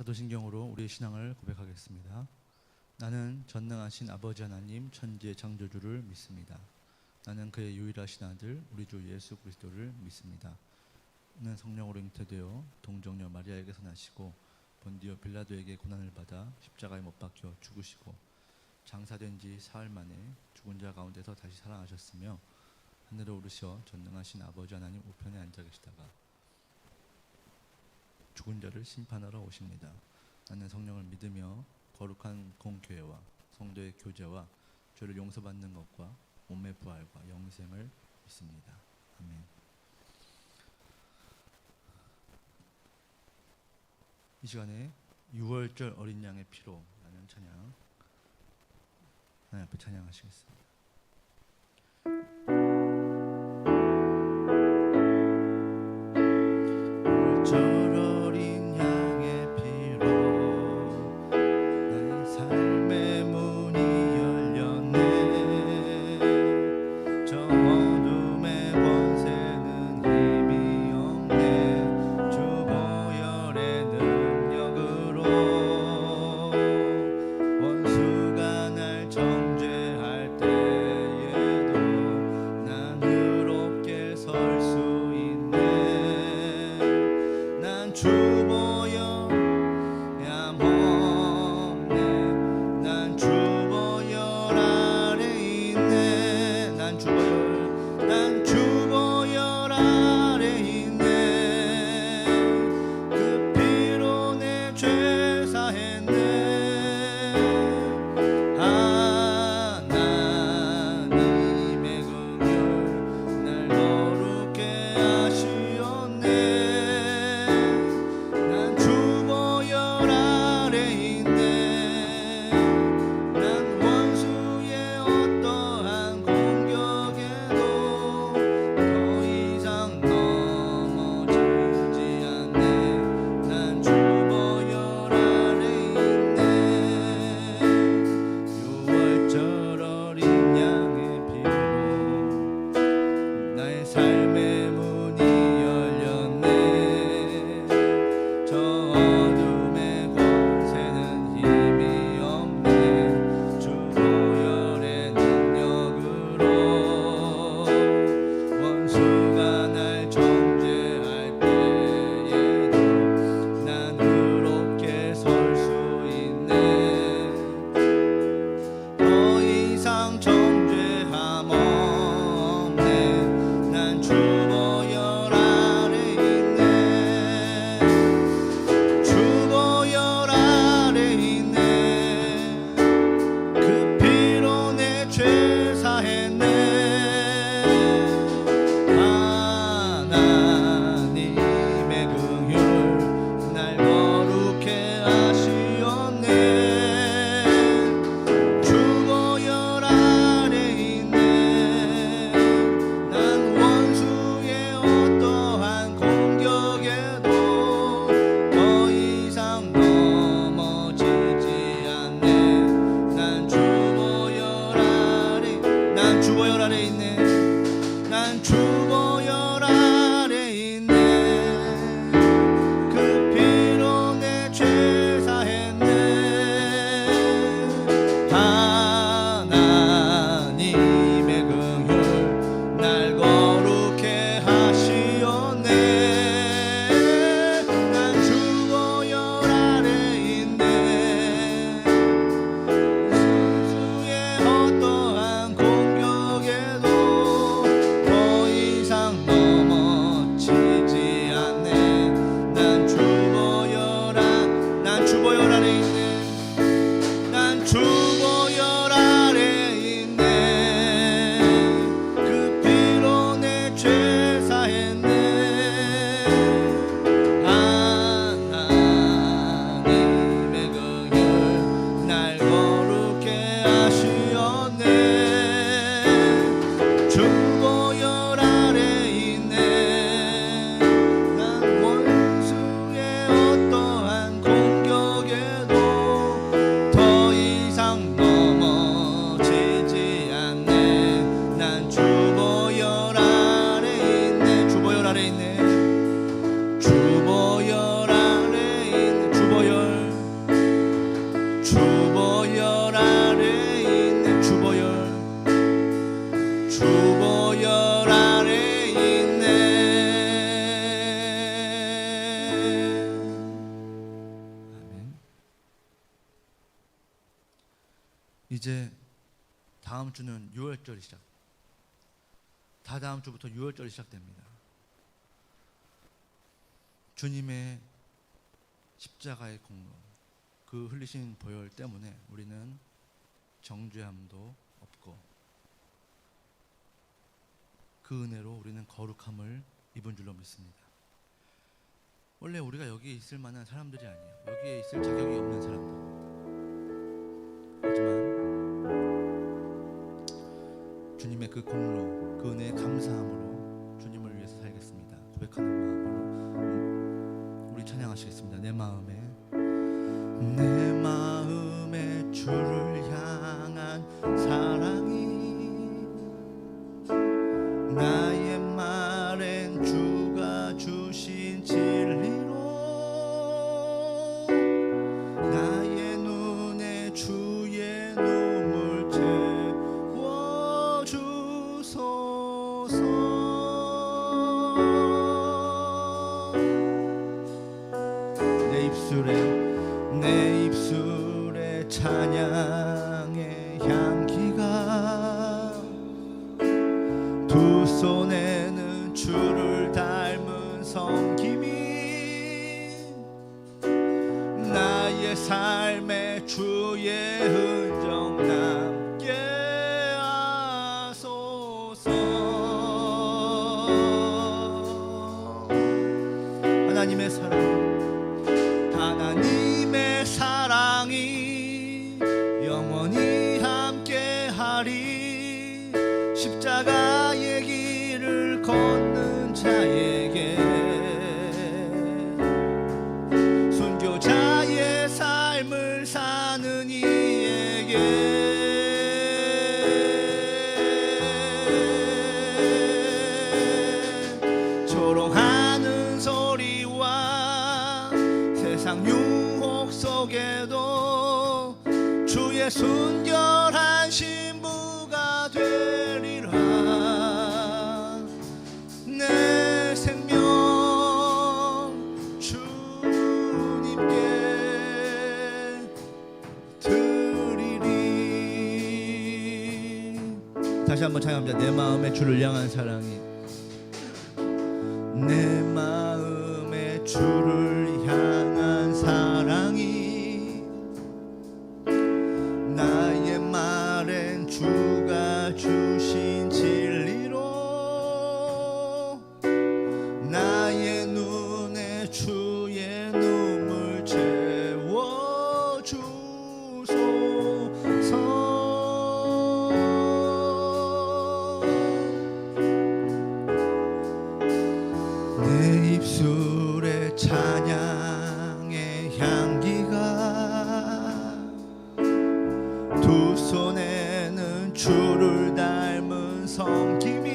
사도신경으로 우리의 신앙을 고백하겠습니다. 나는 전능하신 아버지 하나님 천지의 창조주를 믿습니다. 나는 그의 유일하신 아들 우리 주 예수 그리스도를 믿습니다. 그는 성령으로 잉태되어 동정녀 마리아에게서 나시고 본디오 빌라도에게 고난을 받아 십자가에 못 박혀 죽으시고 장사된 지 사흘 만에 죽은 자 가운데서 다시 살아나셨으며 하늘에 오르셔 전능하신 아버지 하나님 우편에 앉아 계시다가 죽은 자를 심판하러 오십니다. 나는 성령을 믿으며 거룩한 공교회와 성도의 교제와 죄를 용서받는 것과 몸의 부활과 영생을 믿습니다. 아멘. 이 시간에 6월절 어린 양의 피로 라는 찬양 하나님 앞에 찬양하시겠습니다. 6월절 어린 양의 피로 나의 삶의 문이 열렸네. 저 어둠의 권세는 힘이 없네. 주 보혈의 능력으로 원수가 날 정죄할 때 이제 다음 주는 6월절이 다다음 주부터 6월절이 시작됩니다. 주님의 십자가의 공로, 그 흘리신 보혈 때문에 우리는 정죄함도 없고 그 은혜로 우리는 거룩함을 입은 줄로 믿습니다. 원래 우리가 여기에 있을 만한 사람들이 아니에요. 여기에 있을 자격이 없는 사람들. 하지만 주님의 그 공로, 그 은혜에 감사함으로 주님을 위해서 살겠습니다 고백하는 마음으로 우리 찬양하시겠습니다. 내 마음에 주를 향한 사랑이 나의 말엔 주가 주신 진리로 나의 눈에 주의 눈물 채워주소서. 내 입술에 찬양의 향기가 두 손에는 주를 닮은 섬김이 나의 삶에 주의 흔적 남게 하소서. 하나님의 사랑이 영원히 함께하리. 십자가의 길을 걷는 자에게 순교자의 삶을 사는 이에게 조롱하는 소리와 세상 유혹 속에도 주의 순결한 신부가 되리라. 내 생명 주님께 드리리. 다시 한번 찬양합니다. 내 마음에 주를 향한 사랑이, 내 마음에 주를 향한 사랑이 나의 말엔 주가 주신 진리로 나의 눈에 주의 눈물 채워주소서. 내 입술에 찬양의 향기가 두 손에는 주를 닮은 섬김이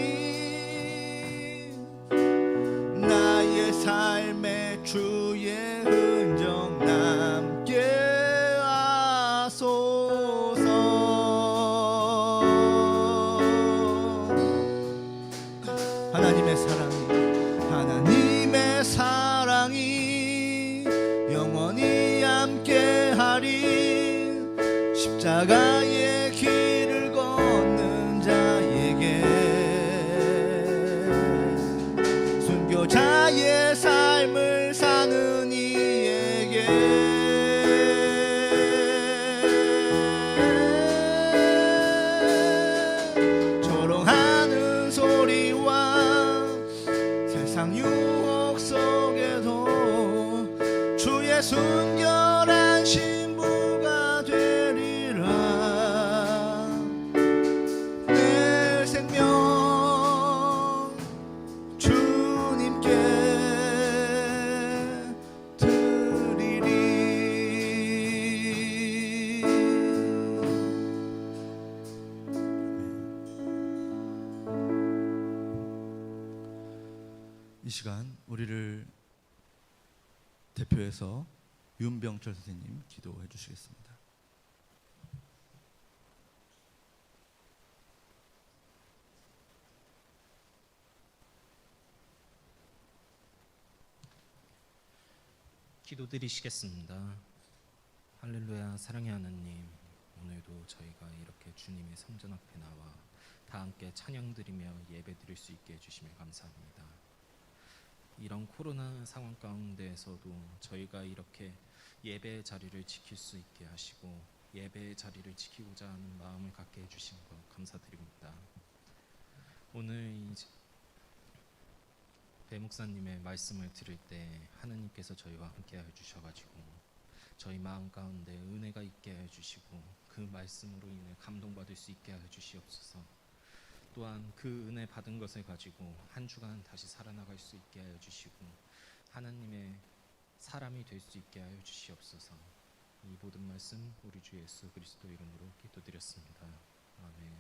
나의 삶에 주의 흔적 남게 하소서. 하나님의 사랑이 영원히 함께하리. 십자가의 길을 걷는 자에게 순교자의 삶을 사는 이에게 조롱하는 소리와 세상 유혹 속에도 주의 순결한 신부가 되리라. 내 생명 주님께 드리리. 이 시간 우리를 대표해서 윤병철 선생님 기도해 주시겠습니다. 기도드리시겠습니다. 할렐루야. 사랑의 하나님, 오늘도 저희가 이렇게 주님의 성전 앞에 나와 다 함께 찬양드리며 예배드릴 수 있게 해주심에 감사합니다. 이런 코로나 상황 가운데에서도 저희가 이렇게 예배의 자리를 지킬 수 있게 하시고 예배의 자리를 지키고자 하는 마음을 갖게 해주신 것 감사드립니다. 오늘 배 목사님의 말씀을 들을 때 하나님께서 저희와 함께 해주셔가지고 저희 마음 가운데 은혜가 있게 해주시고 그 말씀으로 인해 감동받을 수 있게 해주시옵소서. 또한 그 은혜 받은 것을 가지고 한 주간 다시 살아나갈 수 있게 하여 주시고 하나님의 사람이 될 수 있게 하여 주시옵소서. 이 모든 말씀 우리 주 예수 그리스도 이름으로 기도드렸습니다. 아멘.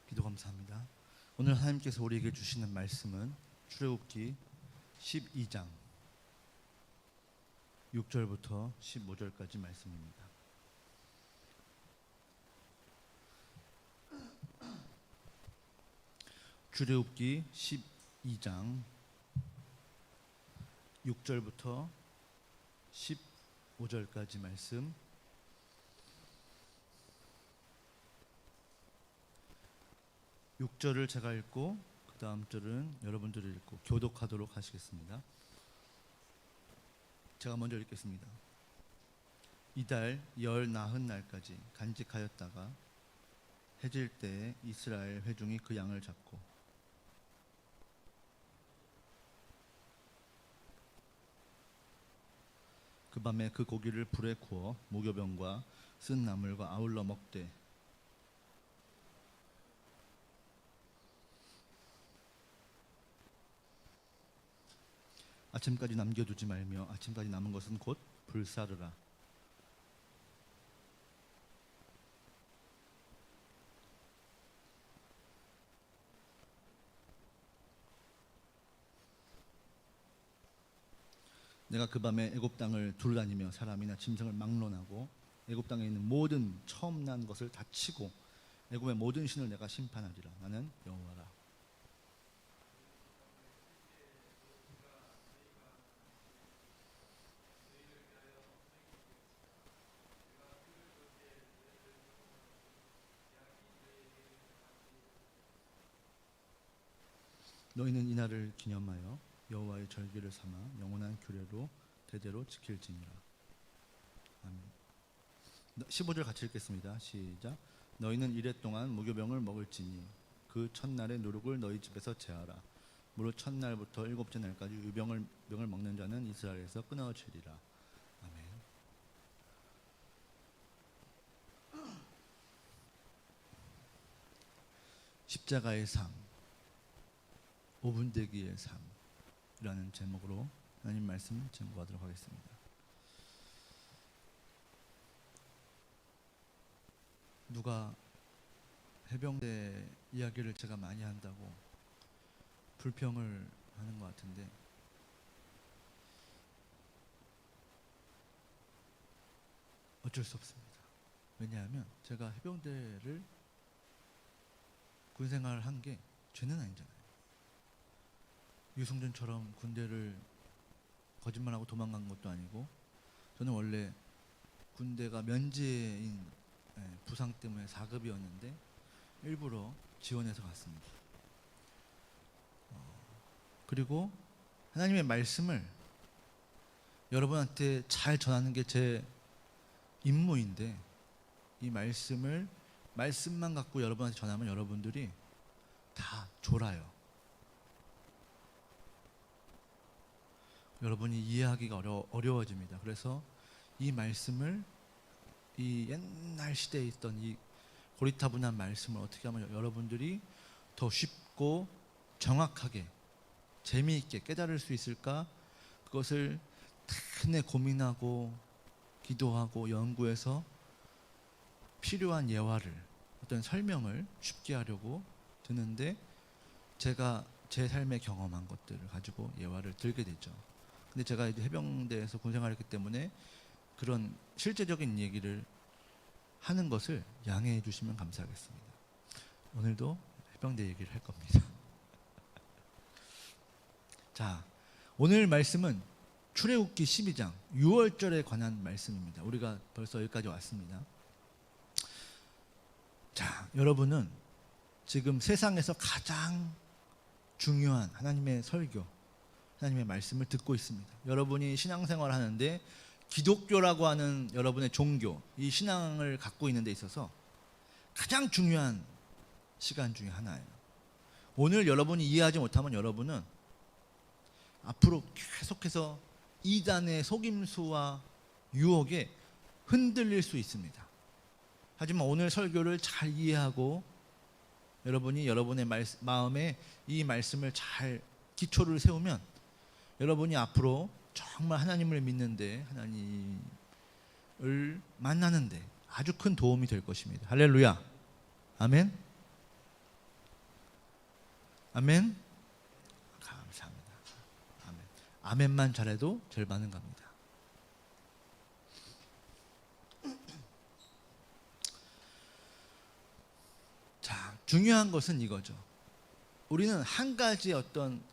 기도 감사합니다. 오늘 하나님께서 우리에게 주시는 말씀은 출애굽기 12장 6절부터 15절까지 말씀입니다. 출애굽기 12장 6절부터 15절까지 말씀. 6절을 제가 읽고 그 다음 절은 여러분들이 읽고 교독하도록 하시겠습니다. 제가 먼저 읽겠습니다. 이달 열 나흔 날까지 간직하였다가 해질 때에 이스라엘 회중이 그 양을 잡고 그 밤에 그 고기를 불에 구워 무교병과 쓴 나물과 아울러 먹되 아침까지 남겨두지 말며 아침까지 남은 것은 곧 불사르라. 내가 그 밤에 애굽 땅을 둘러다니며 사람이나 짐승을 막론하고 애굽 땅에 있는 모든 처음 난 것을 다 치고 애굽의 모든 신을 내가 심판하리라. 나는 여호와라. 너희는 이날을 기념하여 여호와의 절기를 삼아 영원한 규례로 대대로 지킬지니라. 아멘. 15절 같이 읽겠습니다. 시작. 너희는 이래 동안 무교병을 먹을지니 그 첫날의 누룩을 너희 집에서 제하라. 무릇 첫날부터 일곱째 날까지 유병을 먹는 자는 이스라엘에서 끊어지리라. 아멘. 십자가의 삶, 5분 대기의 삶이라는 제목으로 하나님 말씀 증거하도록 하겠습니다. 누가 해병대 이야기를 제가 많이 한다고 불평을 하는 것 같은데 어쩔 수 없습니다. 왜냐하면 제가 해병대를 군생활을 한 게 죄는 아니잖아요. 유승준처럼 군대를 거짓말하고 도망간 것도 아니고 저는 원래 군대가 면제인 부상 때문에 4급이었는데 일부러 지원해서 갔습니다. 그리고 하나님의 말씀을 여러분한테 잘 전하는 게 제 임무인데 이 말씀만 갖고 여러분한테 전하면 여러분들이 다 졸아요. 여러분이 이해하기가 어려워집니다. 그래서 이 말씀을 이 옛날 시대에 있던 이 고리타분한 말씀을 어떻게 하면 여러분들이 더 쉽고 정확하게 재미있게 깨달을 수 있을까? 그것을 단에 고민하고 기도하고 연구해서 필요한 예화를 어떤 설명을 쉽게 하려고 드는데 제가 제 삶에 경험한 것들을 가지고 예화를 들게 되죠. 근데 제가 이제 해병대에서 군생활했기 때문에 그런 실제적인 얘기를 하는 것을 양해해 주시면 감사하겠습니다. 오늘도 해병대 얘기를 할 겁니다. 자, 오늘 말씀은 출애굽기 12장 6월절에 관한 말씀입니다. 우리가 벌써 여기까지 왔습니다. 자, 여러분은 지금 세상에서 가장 중요한 하나님의 설교, 하나님의 말씀을 듣고 있습니다. 여러분이 신앙생활을 하는데 기독교라고 하는 여러분의 종교, 이 신앙을 갖고 있는 데 있어서 가장 중요한 시간 중에 하나예요. 오늘 여러분이 이해하지 못하면 여러분은 앞으로 계속해서 이단의 속임수와 유혹에 흔들릴 수 있습니다. 하지만 오늘 설교를 잘 이해하고 여러분이 여러분의 마음에 이 말씀을 잘 기초를 세우면 여러분이 앞으로 정말 하나님을 믿는데, 하나님을 만나는데 아주 큰 도움이 될 것입니다. 할렐루야. 아멘. 아멘. 감사합니다. 아멘. 아멘만 잘해도 절반은 갑니다. 자, 중요한 것은 이거죠. 우리는 한 가지 어떤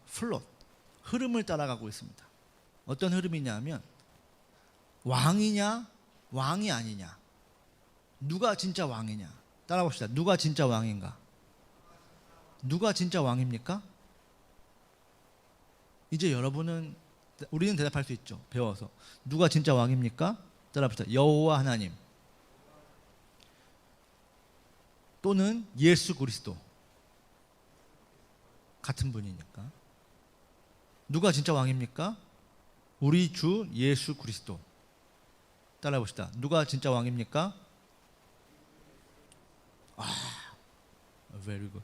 흐름을 따라가고 있습니다. 어떤 흐름이냐면 왕이냐 왕이 아니냐, 누가 진짜 왕이냐. 따라봅시다. 누가 진짜 왕인가? 누가 진짜 왕입니까? 이제 우리는 대답할 수 있죠. 배워서. 누가 진짜 왕입니까? 따라봅시다. 여호와 하나님 또는 예수 그리스도, 같은 분이니까. 누가 진짜 왕입니까? 우리 주 예수 그리스도. 따라해봅시다. 누가 진짜 왕입니까? very good.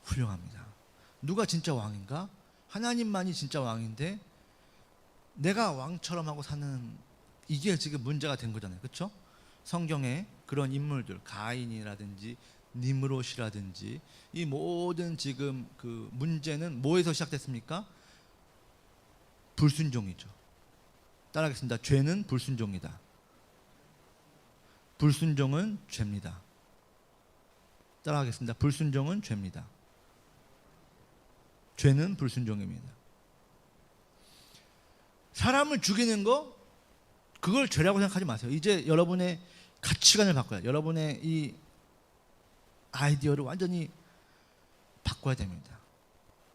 훌륭합니다. 누가 진짜 왕인가? 하나님만이 진짜 왕인데 내가 왕처럼 하고 사는, 이게 지금 문제가 된 거잖아요. 그렇죠? 성경에 그런 인물들, 가인이라든지 니므롯이라든지, 이 모든 지금 그 문제는 뭐에서 시작됐습니까? 불순종이죠. 따라하겠습니다. 죄는 불순종이다. 불순종은 죄입니다. 따라하겠습니다. 불순종은 죄입니다. 죄는 불순종입니다. 사람을 죽이는 거, 그걸 죄라고 생각하지 마세요. 이제 여러분의 가치관을 바꿔야, 여러분의 이 아이디어를 완전히 바꿔야 됩니다.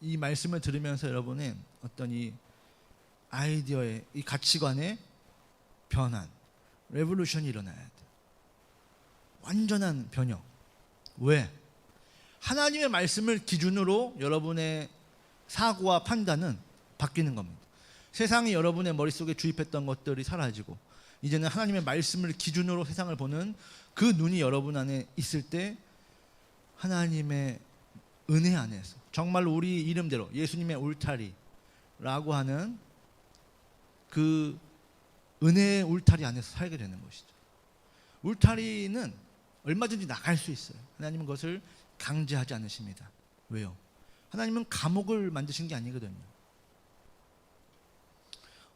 이 말씀을 들으면서 여러분의 어떤 이 아이디어의, 이 가치관의 변환, 레볼루션이 일어나야 돼요. 완전한 변형. 왜? 하나님의 말씀을 기준으로 여러분의 사고와 판단은 바뀌는 겁니다. 세상이 여러분의 머릿속에 주입했던 것들이 사라지고 이제는 하나님의 말씀을 기준으로 세상을 보는 그 눈이 여러분 안에 있을 때 하나님의 은혜 안에서 정말 우리 이름대로 예수님의 울타리라고 하는 그 은혜의 울타리 안에서 살게 되는 것이죠. 울타리는 얼마든지 나갈 수 있어요. 하나님은 그것을 강제하지 않으십니다. 왜요? 하나님은 감옥을 만드신 게 아니거든요.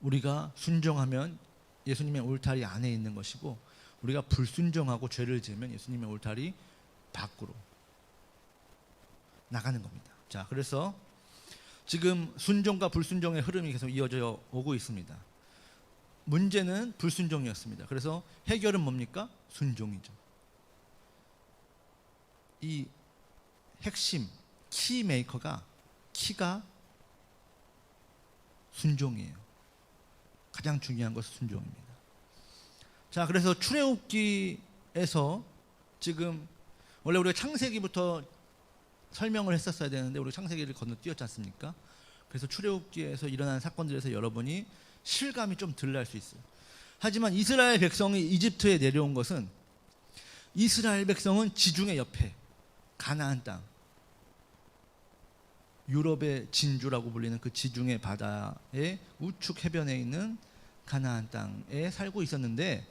우리가 순종하면 예수님의 울타리 안에 있는 것이고, 우리가 불순종하고 죄를 지으면 예수님의 울타리 밖으로 나가는 겁니다. 자, 그래서 지금 순종과 불순종의 흐름이 계속 이어져 오고 있습니다. 문제는 불순종이었습니다. 그래서 해결은 뭡니까? 순종이죠. 이 핵심 키메이커가, 키가 순종이에요. 가장 중요한 것은 순종입니다. 자, 그래서 출애굽기에서 지금 원래 우리가 창세기부터 설명을 했었어야 되는데 우리 창세기를 건너뛰었지 않습니까? 그래서 출애굽기에서 일어난 사건들에서 여러분이 실감이 좀 덜 날 수 있어요. 하지만 이스라엘 백성이 이집트에 내려온 것은, 이스라엘 백성은 지중해 옆에 가나안 땅, 유럽의 진주라고 불리는 그 지중해 바다의 우측 해변에 있는 가나안 땅에 살고 있었는데,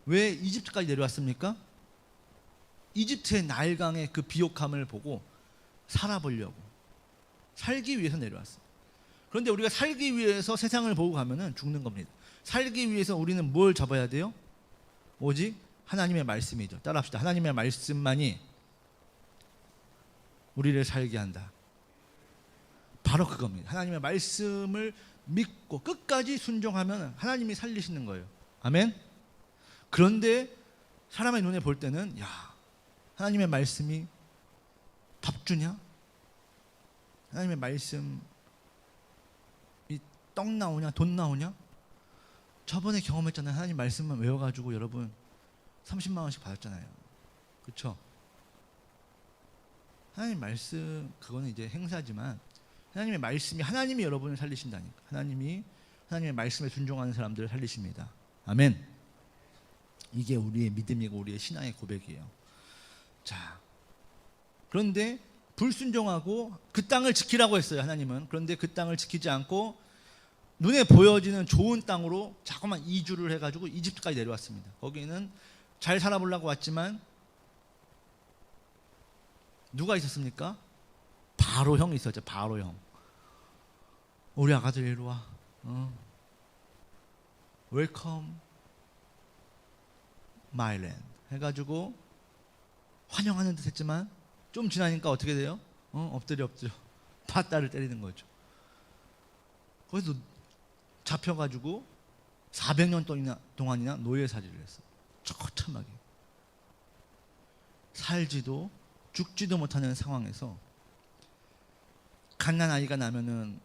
왜 이집트까지 내려왔습니까? 이집트의 나일강의 그 비옥함을 보고 살아보려고, 살기 위해서 내려왔어요. 그런데 우리가 살기 위해서 세상을 보고 가면은 죽는 겁니다. 살기 위해서 우리는 뭘 잡아야 돼요? 오직 하나님의 말씀이죠. 따라합시다. 하나님의 말씀만이 우리를 살게 한다. 바로 그겁니다. 하나님의 말씀을 믿고 끝까지 순종하면 하나님이 살리시는 거예요. 아멘. 그런데 사람의 눈에 볼 때는 야, 하나님의 말씀이 밥 주냐? 하나님의 말씀이 떡 나오냐? 돈 나오냐? 저번에 경험했잖아요. 하나님 말씀만 외워가지고 여러분 30만 원씩 받았잖아요. 그렇죠? 하나님 말씀 그거는 이제 행사지만 하나님의 말씀이 하나님이 여러분을 살리신다니까. 하나님의 말씀에 순종하는 사람들을 살리십니다. 아멘. 이게 우리의 믿음이고 우리의 신앙의 고백이에요. 자, 그런데 불순종하고 그 땅을 지키라고 했어요. 하나님은. 그런데 그 땅을 지키지 않고 눈에 보여지는 좋은 땅으로 자꾸만 이주를 해가지고 이집트까지 내려왔습니다. 거기는 잘 살아보려고 왔지만 누가 있었습니까? 바로 형이 있었죠. 바로 형. 우리 아가들 이리 와. 웰컴 마일랜드 해가지고 환영하는 듯 했지만 좀 지나니까 어떻게 돼요? 엎드려 πατ다를 때리는 거죠. 거기서 잡혀가지고 400년 동안이나 노예살이를 했어. 처참하게 살지도 죽지도 못하는 상황에서 갓난 아이가 나면은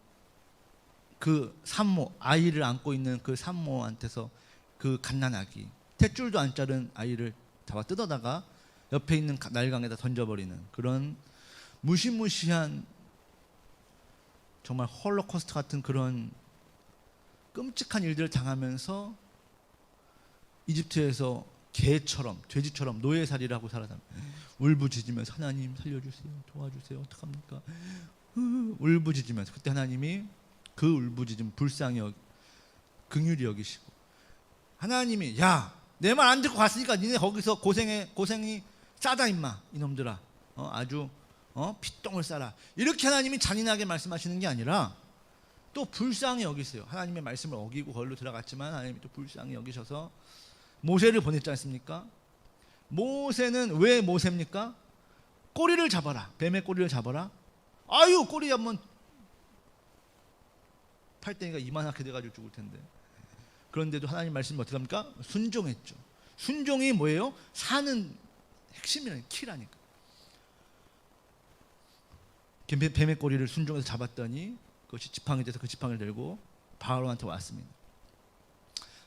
그 산모, 아이를 안고 있는 그 산모한테서 그 갓난 아기, 탯줄도 안 자른 아이를 잡아 뜯어다가 옆에 있는 날강에다 던져버리는 그런 무시무시한 정말 홀로코스트 같은 그런 끔찍한 일들을 당하면서 이집트에서 개처럼 돼지처럼 노예살이를 하고 살아갑니다. 울부짖으면서 하나님 살려주세요, 도와주세요, 어떡합니까? 울부짖으면서 그때 하나님이 그 울부짖음 불쌍히 긍휼히 여기시고 하나님이 야, 내 말 안 듣고 갔으니까 니네 거기서 고생이 싸다 임마 이놈들아. 아주 피똥을 싸라. 이렇게 하나님이 잔인하게 말씀하시는 게 아니라 또 불쌍히 여기세요. 하나님의 말씀을 어기고 거기로 들어갔지만 하나님이 또 불쌍히 여기셔서 모세를 보냈지 않습니까? 모세는 왜 모세입니까? 꼬리를 잡아라. 뱀의 꼬리를 잡아라. 아유, 꼬리 한번 팔땡이가 이만하게 돼가지고 죽을 텐데. 그런데도 하나님 말씀이 어떻게 합니까? 순종했죠. 순종이 뭐예요? 사는 핵심이라는 키라니까. 뱀의 꼬리를 순종해서 잡았더니 그것이 지팡이 돼서 그 지팡이를 들고 바로한테 왔습니다.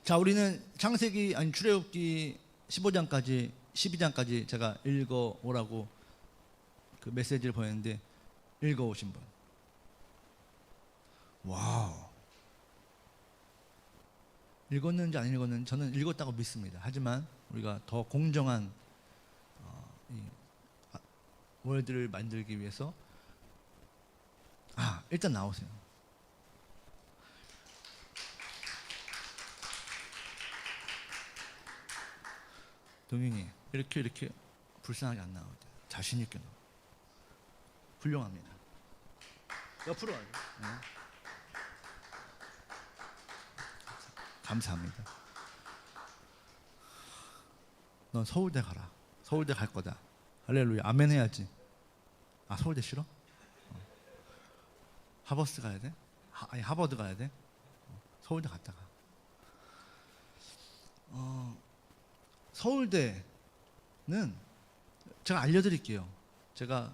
자, 우리는 출애굽기 15장까지 12장까지 제가 읽어오라고 그 메시지를 보냈는데 읽어오신 분. 와우. 읽었는지 안 읽었는지 저는 읽었다고 믿습니다. 하지만 우리가 더 공정한 이 월드를 만들기 위해서 일단 나오세요. 동윤이 이렇게 불쌍하게 안 나오죠. 자신 있게 나와. 훌륭합니다. 옆으로 와요. 네. 감사합니다. 넌 서울대 가라. 서울대 갈 거다. 할렐루야. 아멘 해야지. 서울대 싫어? 하버스 가야 돼? 아니 하버드 가야 돼? 서울대 갔다가 서울대는 제가 알려드릴게요. 제가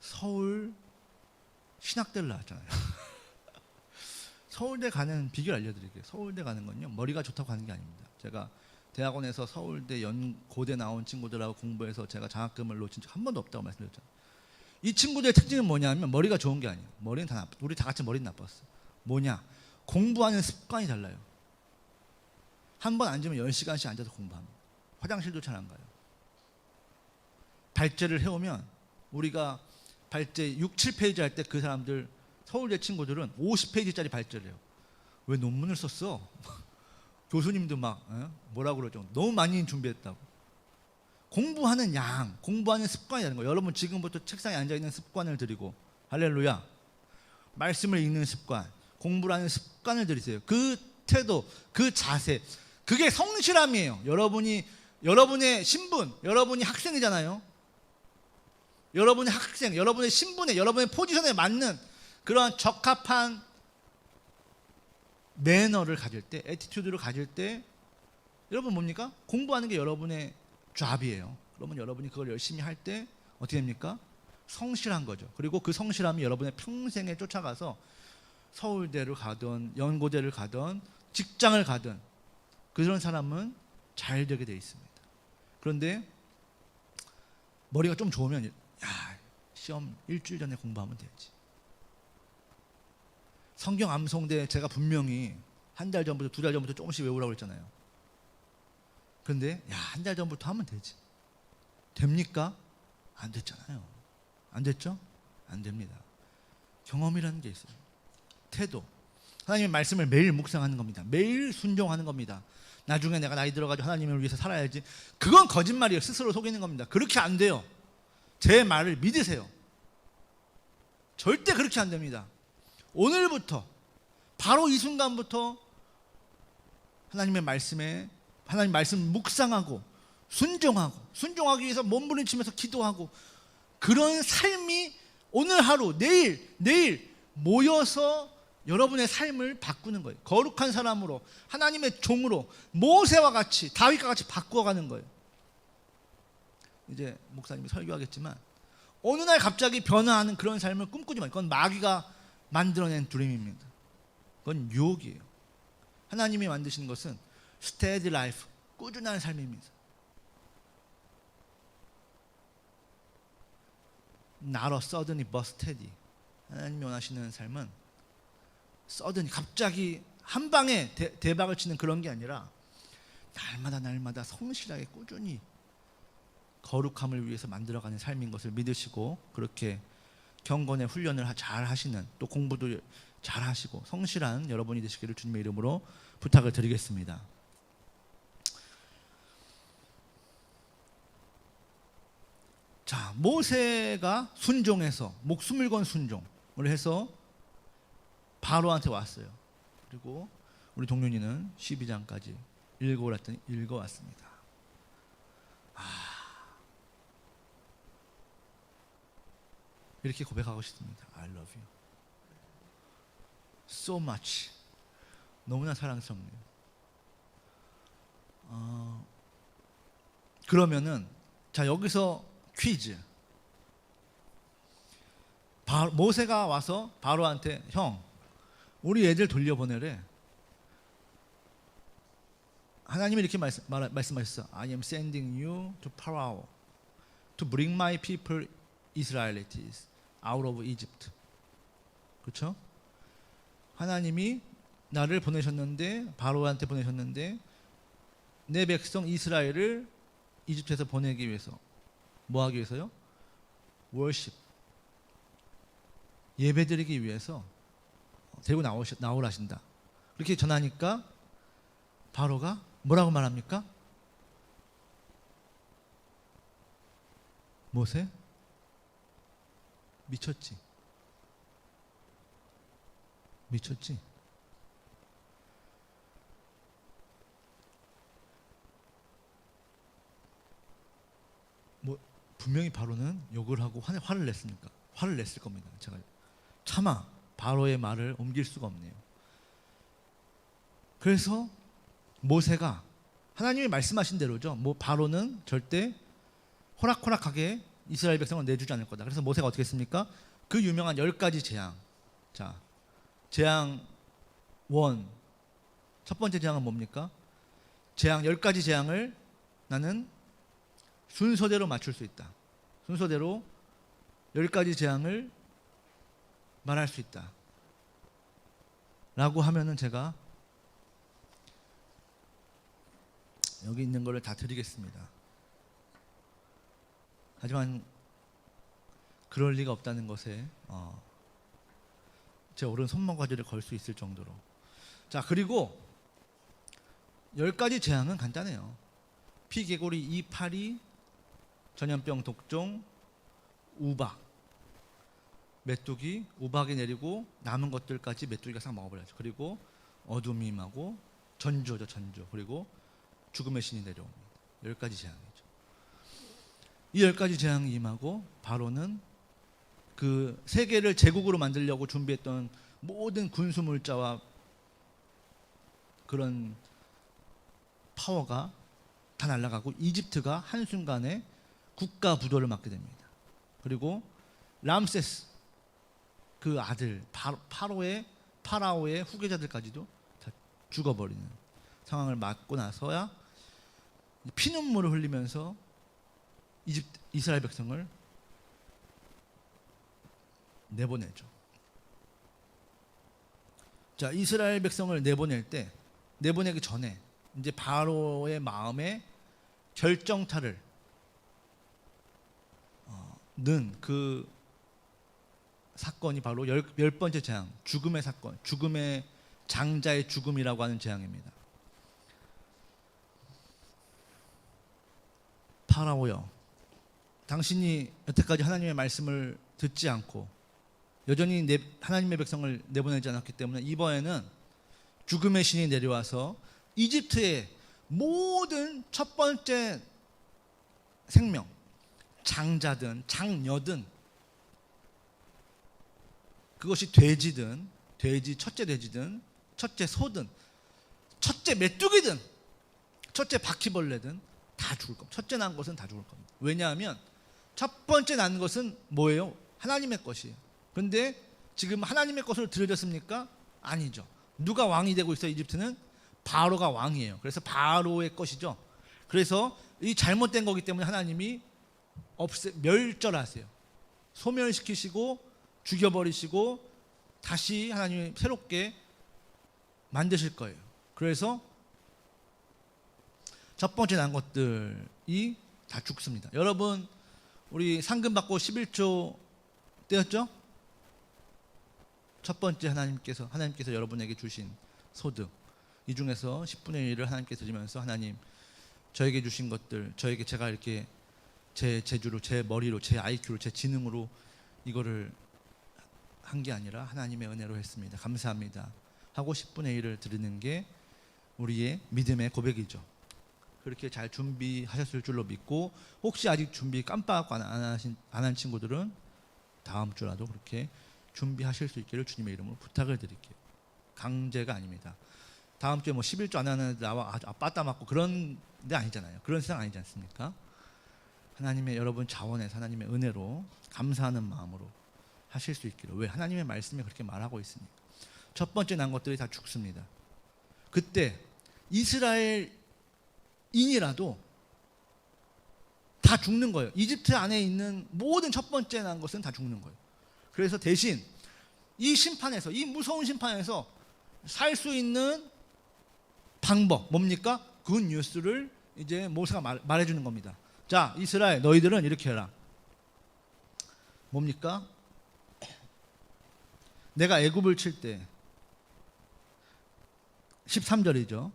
서울 신학대를 나왔잖아요. 서울대 가는 비결 알려드릴게요. 서울대 가는 건요, 머리가 좋다고 가는 게 아닙니다. 제가 대학원에서 서울대 고대 나온 친구들하고 공부해서 제가 장학금을 놓친 적 한 번도 없다고 말씀드렸잖아요. 이 친구들의 특징은 뭐냐면 머리가 좋은 게 아니에요. 머리는 다 우리 다 같이 머리는 나빴어. 뭐냐? 공부하는 습관이 달라요. 한 번 앉으면 10시간씩 앉아서 공부합니다. 화장실도 잘 안 가요. 발제를 해오면 우리가 발제 6, 7페이지 할 때 그 사람들 서울대 친구들은 50페이지짜리 발제를 해요. 왜 논문을 썼어? 교수님도 막 뭐라고 그러죠. 너무 많이 준비했다고. 공부하는 공부하는 습관이라는 거예요. 여러분 지금부터 책상에 앉아있는 습관을 들이고 할렐루야. 말씀을 읽는 습관, 공부를 하는 습관을 들이세요. 그 태도, 그 자세, 그게 성실함이에요. 여러분의 신분, 여러분이 학생이잖아요. 여러분의 학생, 여러분의 신분에, 여러분의 포지션에 맞는 그런 적합한 매너를 가질 때, 애티튜드를 가질 때, 여러분 뭡니까? 공부하는 게 여러분의 잡이에요. 그러면 여러분이 그걸 열심히 할 때 어떻게 됩니까? 성실한 거죠. 그리고 그 성실함이 여러분의 평생에 쫓아가서 서울대를 가든 연고대를 가든 직장을 가든 그런 사람은 잘 되게 돼 있습니다. 그런데 머리가 좀 좋으면 시험 일주일 전에 공부하면 되지. 성경 암송대 제가 분명히 한 달 전부터 2달 전부터 조금씩 외우라고 했잖아요. 그런데 한 달 전부터 하면 되지. 됩니까? 안 됐잖아요. 안 됐죠? 안 됩니다. 경험이라는 게 있어요. 태도. 하나님의 말씀을 매일 묵상하는 겁니다. 매일 순종하는 겁니다. 나중에 내가 나이 들어가지고 하나님을 위해서 살아야지. 그건 거짓말이에요. 스스로 속이는 겁니다. 그렇게 안 돼요. 제 말을 믿으세요. 절대 그렇게 안 됩니다. 오늘부터 바로 이 순간부터 하나님 말씀 묵상하고 순종하기 위해서 몸부림치면서 기도하고 그런 삶이 오늘 하루 내일 모여서 여러분의 삶을 바꾸는 거예요. 거룩한 사람으로 하나님의 종으로 모세와 같이 다윗과 같이 바꾸어가는 거예요. 이제 목사님이 설교하겠지만 어느 날 갑자기 변화하는 그런 삶을 꿈꾸지 마세요. 그건 마귀가 만들어낸 드림입니다. 그건 유혹이에요. 하나님이 만드시는 것은 steady life, 꾸준한 삶입니다. Not a suddenly but steady. 하나님이 원하시는 삶은 suddenly 갑자기 한 방에 대박을 치는 그런 게 아니라 날마다 성실하게 꾸준히 거룩함을 위해서 만들어가는 삶인 것을 믿으시고 그렇게 경건의 훈련을 잘 하시는 또 공부도 잘 하시고 성실한 여러분이 되시기를 주님의 이름으로 부탁을 드리겠습니다. 자, 모세가 순종해서 목숨을 건 순종을 해서 바로한테 왔어요. 그리고 우리 동윤이는 12장까지 읽어왔습니다. 이렇게 고백하고 싶습니다. I love you so much. 너무나 사랑스럽네요. 그러면은 자, 여기서 퀴즈. 모세가 와서 바로한테 형, 우리 애들 돌려보내래. 하나님이 이렇게 말씀하셨어. I am sending you to Pharaoh to bring my people Israelites out of Egypt. 그렇죠? 하나님이 나를 보내셨는데 바로한테 보내셨는데 내 백성 이스라엘을 이집트에서 보내기 위해서 뭐 하기 위해서요? 월십, 예배드리기 위해서 데리고 나오라 하신다. 그렇게 전하니까 바로가 뭐라고 말합니까? 모세? 미쳤지? 뭐 분명히 바로는 욕을 하고 화를 냈을 겁니다. 제가 차마 바로의 말을 옮길 수가 없네요. 그래서 모세가 하나님이 말씀하신 대로죠. 바로는 절대 호락호락하게 이스라엘 백성을 내주지 않을 거다. 그래서 모세가 어떻게 했습니까? 그 유명한 10가지 재앙. 자, 재앙 1. 첫 번째 재앙은 뭡니까? 재앙 10가지 재앙을 나는 순서대로 맞출 수 있다. 순서대로 10가지 재앙을 말할 수 있다. 라고 하면은 제가 여기 있는 거를 다 드리겠습니다. 하지만 그럴 리가 없다는 것에 제 오른 손모가지를 걸 수 있을 정도로. 자, 그리고 10가지 재앙은 간단해요. 피개구리, 이파리, 전염병, 독종, 우박, 메뚜기, 우박이 내리고 남은 것들까지 메뚜기가 싹 먹어버려요. 그리고 어둠이 임하고 전조죠, 전조. 그리고 죽음의 신이 내려옵니다. 10가지 재앙이죠. 이 10가지 재앙이 임하고 바로는 그 세계를 제국으로 만들려고 준비했던 모든 군수 물자와 그런 파워가 다 날아가고 이집트가 한순간에 국가 부도를 맞게 됩니다. 그리고 람세스 그 아들 파라오의 후계자들까지도 다 죽어버리는 상황을 맞고 나서야 피눈물을 흘리면서 이스라엘 백성을 내보내죠. 자, 이스라엘 백성을 내보내기 전에 이제 바로의 마음에 결정타를 는 그 사건이 바로 열 번째 재앙, 죽음의 사건, 죽음의 장자의 죽음이라고 하는 재앙입니다. 파라오여, 당신이 여태까지 하나님의 말씀을 듣지 않고 여전히 하나님의 백성을 내보내지 않았기 때문에 이번에는 죽음의 신이 내려와서 이집트의 모든 첫 번째 생명, 장자든 장녀든, 그것이 돼지든 첫째 돼지든 첫째 소든 첫째 메뚜기든 첫째 바퀴벌레든 다 죽을 겁니다. 첫째 난 것은 다 죽을 겁니다. 왜냐하면 첫 번째 난 것은 뭐예요? 하나님의 것이에요. 그런데 지금 하나님의 것으로 들여졌습니까? 아니죠. 누가 왕이 되고 있어요? 이집트는 바로가 왕이에요. 그래서 바로의 것이죠. 그래서 이 잘못된 거기 때문에 하나님이 멸절하세요. 소멸시키시고 죽여버리시고 다시 하나님이 새롭게 만드실 거예요. 그래서 첫 번째 난 것들이 다 죽습니다. 여러분, 우리 상금 받고 11조 떼었죠? 첫 번째 하나님께서 여러분에게 주신 소득, 이 중에서 10분의 1을 하나님께 드리면서 하나님, 저에게 주신 것들, 제가 이렇게 제 재주로, 제 머리로, 제 IQ로, 제 지능으로 이거를 한 게 아니라 하나님의 은혜로 했습니다. 감사합니다 하고 10분의 1을 드리는 게 우리의 믿음의 고백이죠. 그렇게 잘 준비하셨을 줄로 믿고, 혹시 아직 준비 깜빡 안 한 친구들은 다음 주라도 그렇게 준비하실 수 있기를 주님의 이름으로 부탁을 드릴게요. 강제가 아닙니다. 다음 주에 뭐 11조 안 하는 나와 빠따 맞고 그런 데 아니잖아요. 그런 세상 아니지 않습니까? 하나님의 여러분 자원에서 하나님의 은혜로 감사하는 마음으로 하실 수 있기를. 왜? 하나님의 말씀이 그렇게 말하고 있으니까. 첫 번째 난 것들이 다 죽습니다. 그때 이스라엘인이라도 다 죽는 거예요. 이집트 안에 있는 모든 첫 번째 난 것은 다 죽는 거예요. 그래서 대신 이 심판에서, 이 무서운 심판에서 살 수 있는 방법 뭡니까? 굿 뉴스를 이제 모세가 말해주는 겁니다. 자, 이스라엘 너희들은 이렇게 해라. 뭡니까? 내가 애굽을 칠 때 13절이죠.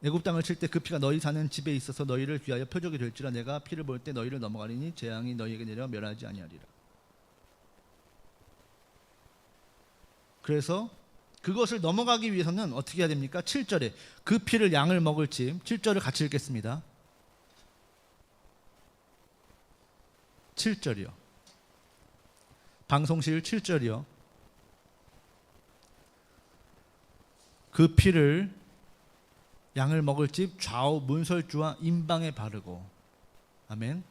애굽 땅을 칠 때 그 피가 너희 사는 집에 있어서 너희를 위하여 표적이 될지라. 내가 피를 볼 때 너희를 넘어가리니 재앙이 너희에게 내려 멸하지 아니하리라. 그래서 그것을 넘어가기 위해서는 어떻게 해야 됩니까? 7절에 그 피를 양을 먹을 집, 7절을 같이 읽겠습니다. 7절이요. 방송실 7절이요. 그 피를 양을 먹을 집 좌우 문설주와 임방에 바르고. 아멘.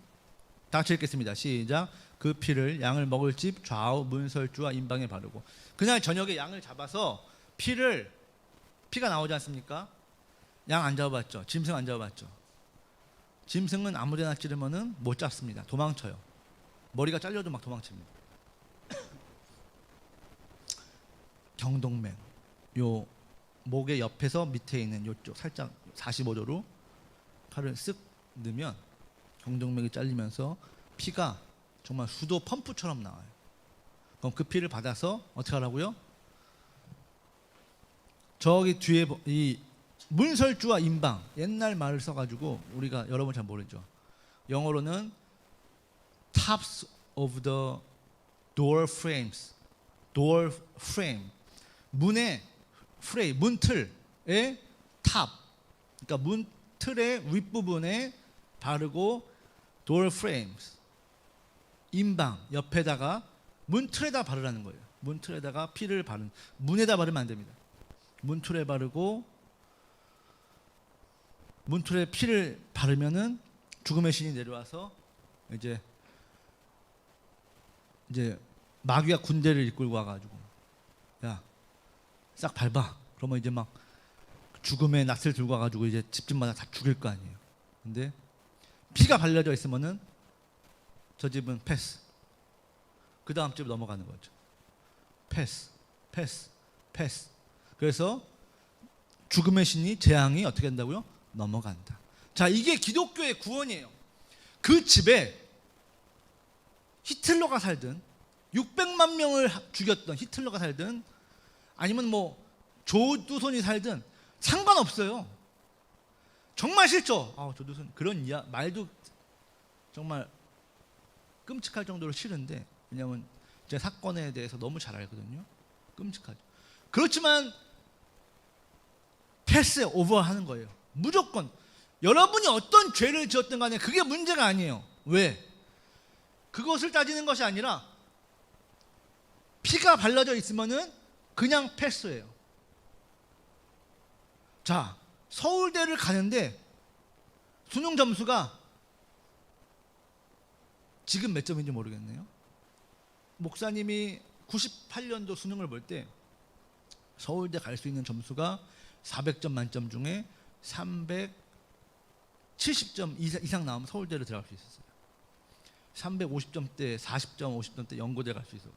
다 같이 읽겠습니다. 시작. 그 피를 양을 먹을 집 좌우 문설주와 임방에 바르고. 그날 저녁에 양을 잡아서 피가 나오지 않습니까? 양 안 잡아봤죠? 짐승 안 잡아봤죠? 짐승은 아무데나 찌르면은 못 잡습니다. 도망쳐요. 머리가 잘려도 막 도망칩니다. 경동맥, 요 목의 옆에서 밑에 있는 요쪽 살짝 45도로 칼을 쓱 넣으면 경동맥이 잘리면서 피가 정말 수도 펌프처럼 나와요. 그럼 그 피를 받아서 어떻게 하라고요? 저기 뒤에 이 문설주와 임방, 옛날 말을 써가지고 우리가 여러분 잘 모르죠. 영어로는 tops of the door frames, door frame, 문의 프레임, 문틀에 탑, 그러니까 문 틀의 윗부분에 바르고 door frames, 인방 옆에다가 문 틀에다 바르라는 거예요. 문 틀에다가 피를 바른, 문에다 바르면 안 됩니다. 문 틀에 바르고 문 틀에 피를 바르면은 죽음의 신이 내려와서 이제 마귀가 군대를 이끌고 와가지고 야 싹 밟아. 그러면 이제 막 죽음의 낫을 들고 와가지고 이제 집집마다 다 죽일 거 아니에요. 근데 피가 발려져 있으면은 저 집은 패스. 그 다음 집 넘어가는 거죠. 패스, 패스, 패스. 그래서 죽음의 신이 재앙이 어떻게 된다고요? 넘어간다. 자, 이게 기독교의 구원이에요. 그 집에 히틀러가 살든 600만 명을 죽였던 히틀러가 살든 아니면 뭐 조두손이 살든 상관없어요. 정말 싫죠. 조두손 그런 말도 정말 끔찍할 정도로 싫은데, 왜냐하면 제 사건에 대해서 너무 잘 알거든요. 끔찍하죠. 그렇지만 패스 오버 하는 거예요. 무조건 여러분이 어떤 죄를 지었든 간에 그게 문제가 아니에요. 왜? 그것을 따지는 것이 아니라 피가 발라져 있으면은 그냥 패스예요. 자, 서울대를 가는데 수능 점수가 지금 몇 점인지 모르겠네요. 목사님이 98년도 수능을 볼 때 서울대 갈 수 있는 점수가 400점 만점 중에 370점 이상 나오면 서울대를 들어갈 수 있었어요. 350점대, 40점, 50점대 연고대 갈 수 있었어요.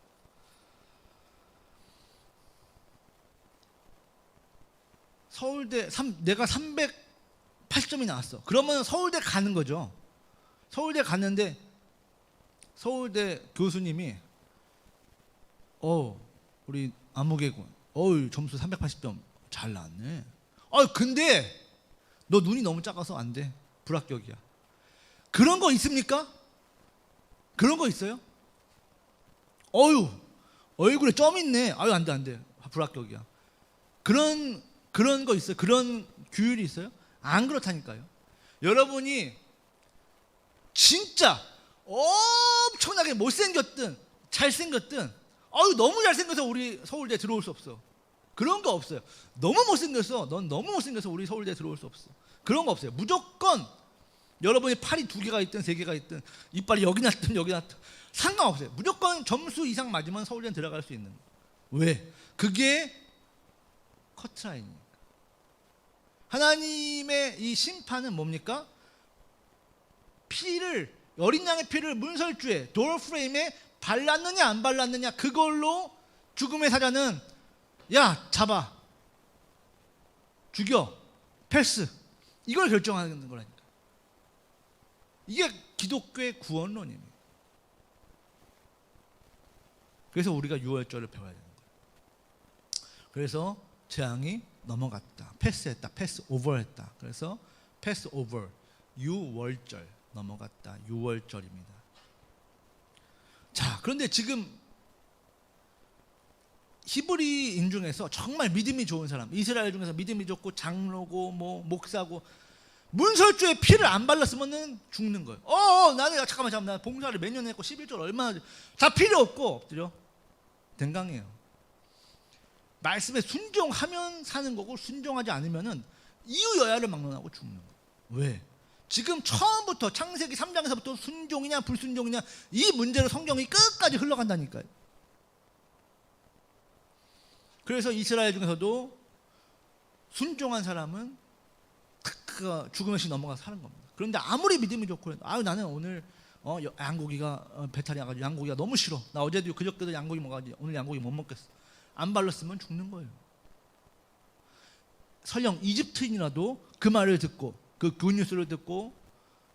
서울대 내가 380점이 나왔어. 그러면 서울대 가는 거죠. 서울대 갔는데 서울대 교수님이 우리 안무개군 점수 380점 잘 나왔네. 근데 너 눈이 너무 작아서 안 돼. 불합격이야. 그런 거 있습니까? 그런 거 있어요? 얼굴에 점 있네. 안 돼. 불합격이야. 그런 거 있어요? 그런 규율이 있어요? 안 그렇다니까요. 여러분이 진짜 엄청나게 못생겼든 잘생겼든 너무 잘생겨서 우리 서울대 들어올 수 없어. 그런 거 없어요. 너무 못생겼어. 넌 너무 못생겨서 우리 서울대 들어올 수 없어. 그런 거 없어요. 무조건 여러분이 팔이 2개가 있든 3개가 있든 이빨이 여기 났든 여기 났든 상관없어요. 무조건 점수 이상 맞으면 서울대는 들어갈 수 있는 거예요. 왜? 그게 커트라인이니까. 하나님의 이 심판은 뭡니까? 어린 양의 피를 문설주에 도어 프레임에 발랐느냐 안 발랐느냐, 그걸로 죽음의 사자는 잡아, 죽여, 패스, 이걸 결정하는 거라니까. 이게 기독교의 구원론입니다. 그래서 우리가 유월절을 배워야 되는 거예요. 그래서 재앙이 넘어갔다, 패스했다, 패스 오버했다. 그래서 패스 오버, 유월절, 넘어갔다, 유월절입니다. 자, 그런데 지금 히브리인 중에서 정말 믿음이 좋은 사람, 이스라엘 중에서 믿음이 좋고 장로고 뭐 목사고 문설주에 피를 안 발랐으면 죽는 거예요. 나는 잠깐만 나 봉사를 몇 년 했고 11절 얼마나 다 필요 없고 엎드려 댕강이에요. 말씀에 순종하면 사는 거고 순종하지 않으면은 이유여야를 막론하고 죽는 거예요. 왜? 지금 처음부터 창세기 3장에서부터 순종이냐 불순종이냐 이 문제로 성경이 끝까지 흘러간다니까요. 그래서 이스라엘 중에서도 순종한 사람은 죽음의 신 넘어가서 사는 겁니다. 그런데 아무리 믿음이 좋고 나는 오늘 양고기가 배탈이 나가지고 양고기가 너무 싫어. 나 어제도 그저께도 양고기 먹어가지고 오늘 양고기 못 먹겠어. 안 발랐으면 죽는 거예요. 설령 이집트인이라도 그 말을 듣고 그 굿뉴스를 듣고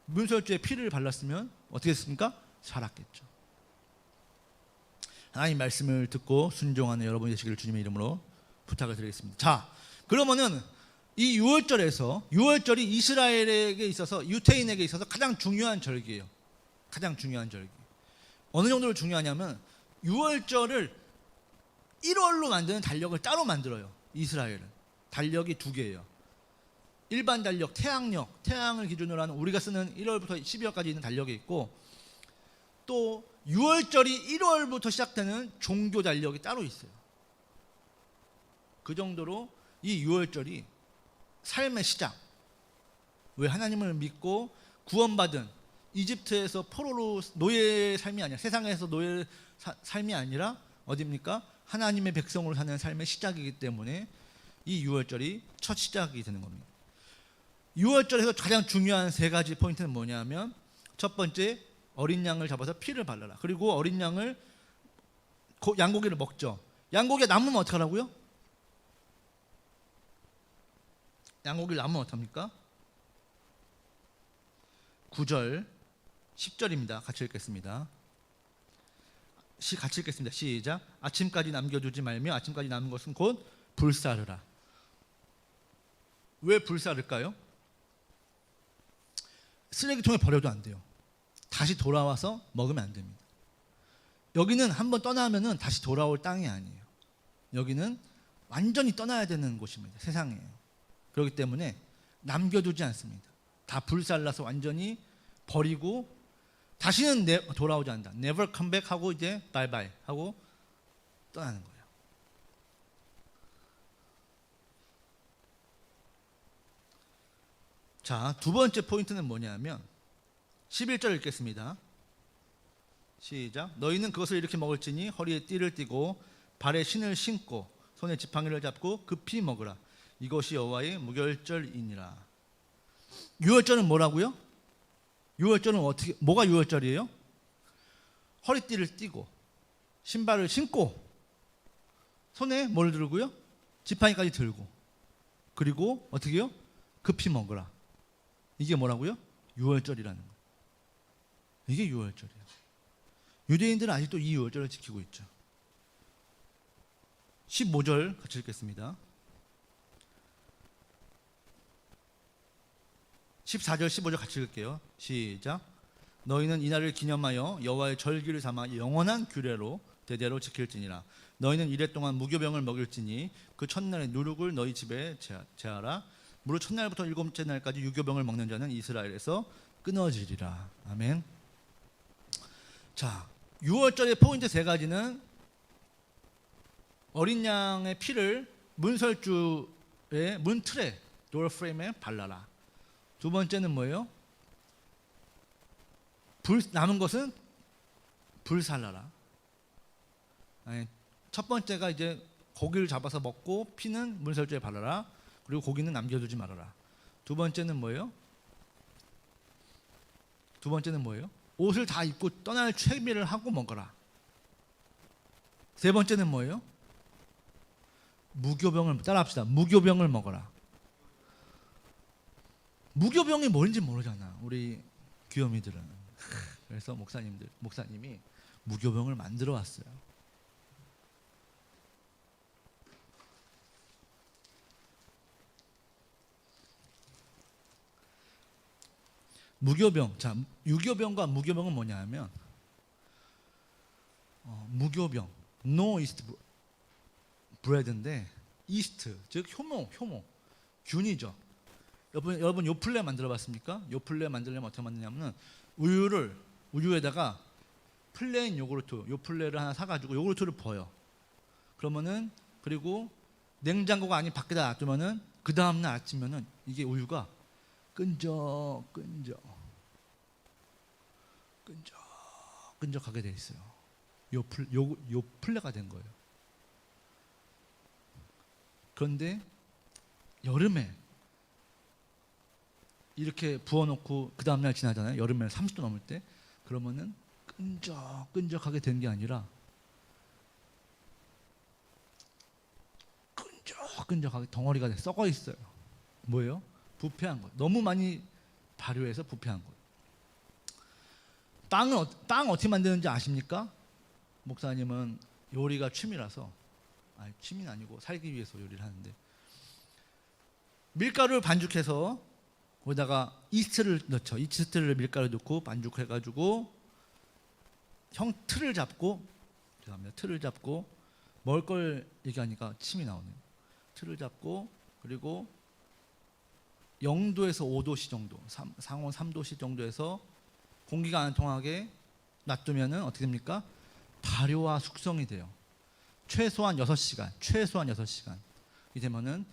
문설주에 피를 발랐으면 어떻게 했습니까? 살았겠죠. 하나님 말씀을 듣고 순종하는 여러분이 되시기를 주님의 이름으로 부탁을 드리겠습니다. 자, 그러면은 이 유월절이 이스라엘에게 있어서, 유태인에게 있어서 가장 중요한 절기예요. 가장 중요한 절기. 어느 정도로 중요하냐면 유월절을 1월로 만드는 달력을 따로 만들어요. 이스라엘은 달력이 2개예요. 일반 달력, 태양력, 태양을 기준으로 하는 우리가 쓰는 1월부터 12월까지 있는 달력이 있고 또 6월절이 1월부터 시작되는 종교 달력이 따로 있어요. 그 정도로 이 6월절이 삶의 시작, 왜 하나님을 믿고 구원받은 이집트에서 포로로 노예의 삶이 아니라 세상에서 노예의 삶이 아니라 어디입니까? 하나님의 백성으로 사는 삶의 시작이기 때문에 이 6월절이 첫 시작이 되는 겁니다. 6월절에서 가장 중요한 세 가지 포인트는 뭐냐면 첫 번째, 어린 양을 잡아서 피를 발라라. 그리고 어린 양을 양고기를 먹죠. 양고기가 남으면 어떡하라고요? 양고기를 남으면 어떡합니까? 9절 10절입니다. 같이 읽겠습니다. 같이 읽겠습니다. 시작. 아침까지 남겨두지 말며 아침까지 남은 것은 곧 불사르라. 왜 불사를까요? 쓰레기통에 버려도 안 돼요. 다시 돌아와서 먹으면 안 됩니다. 여기는 한번 떠나면은 다시 돌아올 땅이 아니에요. 여기는 완전히 떠나야 되는 곳입니다. 세상이에요. 그렇기 때문에 남겨두지 않습니다. 다 불살라서 완전히 버리고 다시는 돌아오지 않는다. Never come back 하고 이제 bye bye 하고 떠나는 거예요. 자, 두 번째 포인트는 뭐냐면 11절 읽겠습니다. 시작. 너희는 그것을 이렇게 먹을지니 허리에 띠를 띠고 발에 신을 신고 손에 지팡이를 잡고 급히 먹으라. 이것이 여호와의 무결절이니라. 6월절은 뭐라고요? 6월절은 어떻게, 뭐가 6월절이에요? 허리띠를 띠고 신발을 신고 손에 뭘 들고요? 지팡이까지 들고 그리고 어떻게 해요? 급히 먹으라. 이게 뭐라고요? 6월절이라는 거예요. 이게 6월절이에요. 유대인들은 아직도 이 6월절을 지키고 있죠. 15절 같이 읽겠습니다. 14절 15절 같이 읽을게요. 시작. 너희는 이날을 기념하여 여호와의 절기를 삼아 영원한 규례로 대대로 지킬지니라. 너희는 이래 동안 무교병을 먹일지니 그 첫날에 누룩을 너희 집에 제하라. 무릇 첫날부터 일곱째 날까지 유교병을 먹는 자는 이스라엘에서 끊어지리라. 아멘. 자, 6월절의 포인트 세 가지는 어린 양의 피를 문설주의 문틀에 도어 프레임에 발라라. 두 번째는 뭐예요? 남은 것은 불살라라. 아니, 첫 번째가 이제 고기를 잡아서 먹고 피는 문설주에 발라라. 그리고 고기는 남겨두지 말아라. 두 번째는 뭐예요? 옷을 다 입고 떠날 채비를 하고 먹어라. 세 번째는 뭐예요? 무교병을 따라합시다. 무교병을 먹어라. 무교병이 뭔지 모르잖아. 우리 귀요미들은. 그래서 목사님이 무교병을 만들어 왔어요. 무교병. 자, 유교병과 무교병은 뭐냐면 무교병, no yeast bread인데 이스트, 즉 효모, 균이죠. 여러분 요플레 만들어 봤습니까? 요플레 만들려면 어떻게 만드냐면 우유에다가 플레인 요구르트, 요플레를 하나 사가지고 요구르트를 부어요. 그러면은 그리고 냉장고가 아닌 밖에다 놔두면은 그 다음날 아침면은 이게 우유가 끈적하게 돼 있어요. 요플레가 된 거예요. 그런데 여름에 이렇게 부어놓고 그 다음날 지나잖아요. 여름에 30도 넘을 때 그러면은 끈적하게 된 게 아니라 끈적하게 덩어리가 썩어 있어요. 뭐예요? 부패한 거. 너무 많이 발효해서 부패한 거. 빵 어떻게 만드는지 아십니까? 목사님은 요리가 취미라서, 취미는 아니고 살기 위해서 요리를 하는데, 밀가루를 반죽해서 거기다가 이스트를 넣죠. 이스트를 밀가루 넣고 반죽해가지고 틀을 잡고 먹을 걸 얘기하니까 침이 나오네요. 틀을 잡고 그리고 0도에서 5도씨 정도, 상온 3도씨 정도에서 공기가 안 통하게 놔두면은 어떻게 됩니까? 발효와 숙성이 돼요. 최소한 6시간, 최소한 6시간. 이 되면은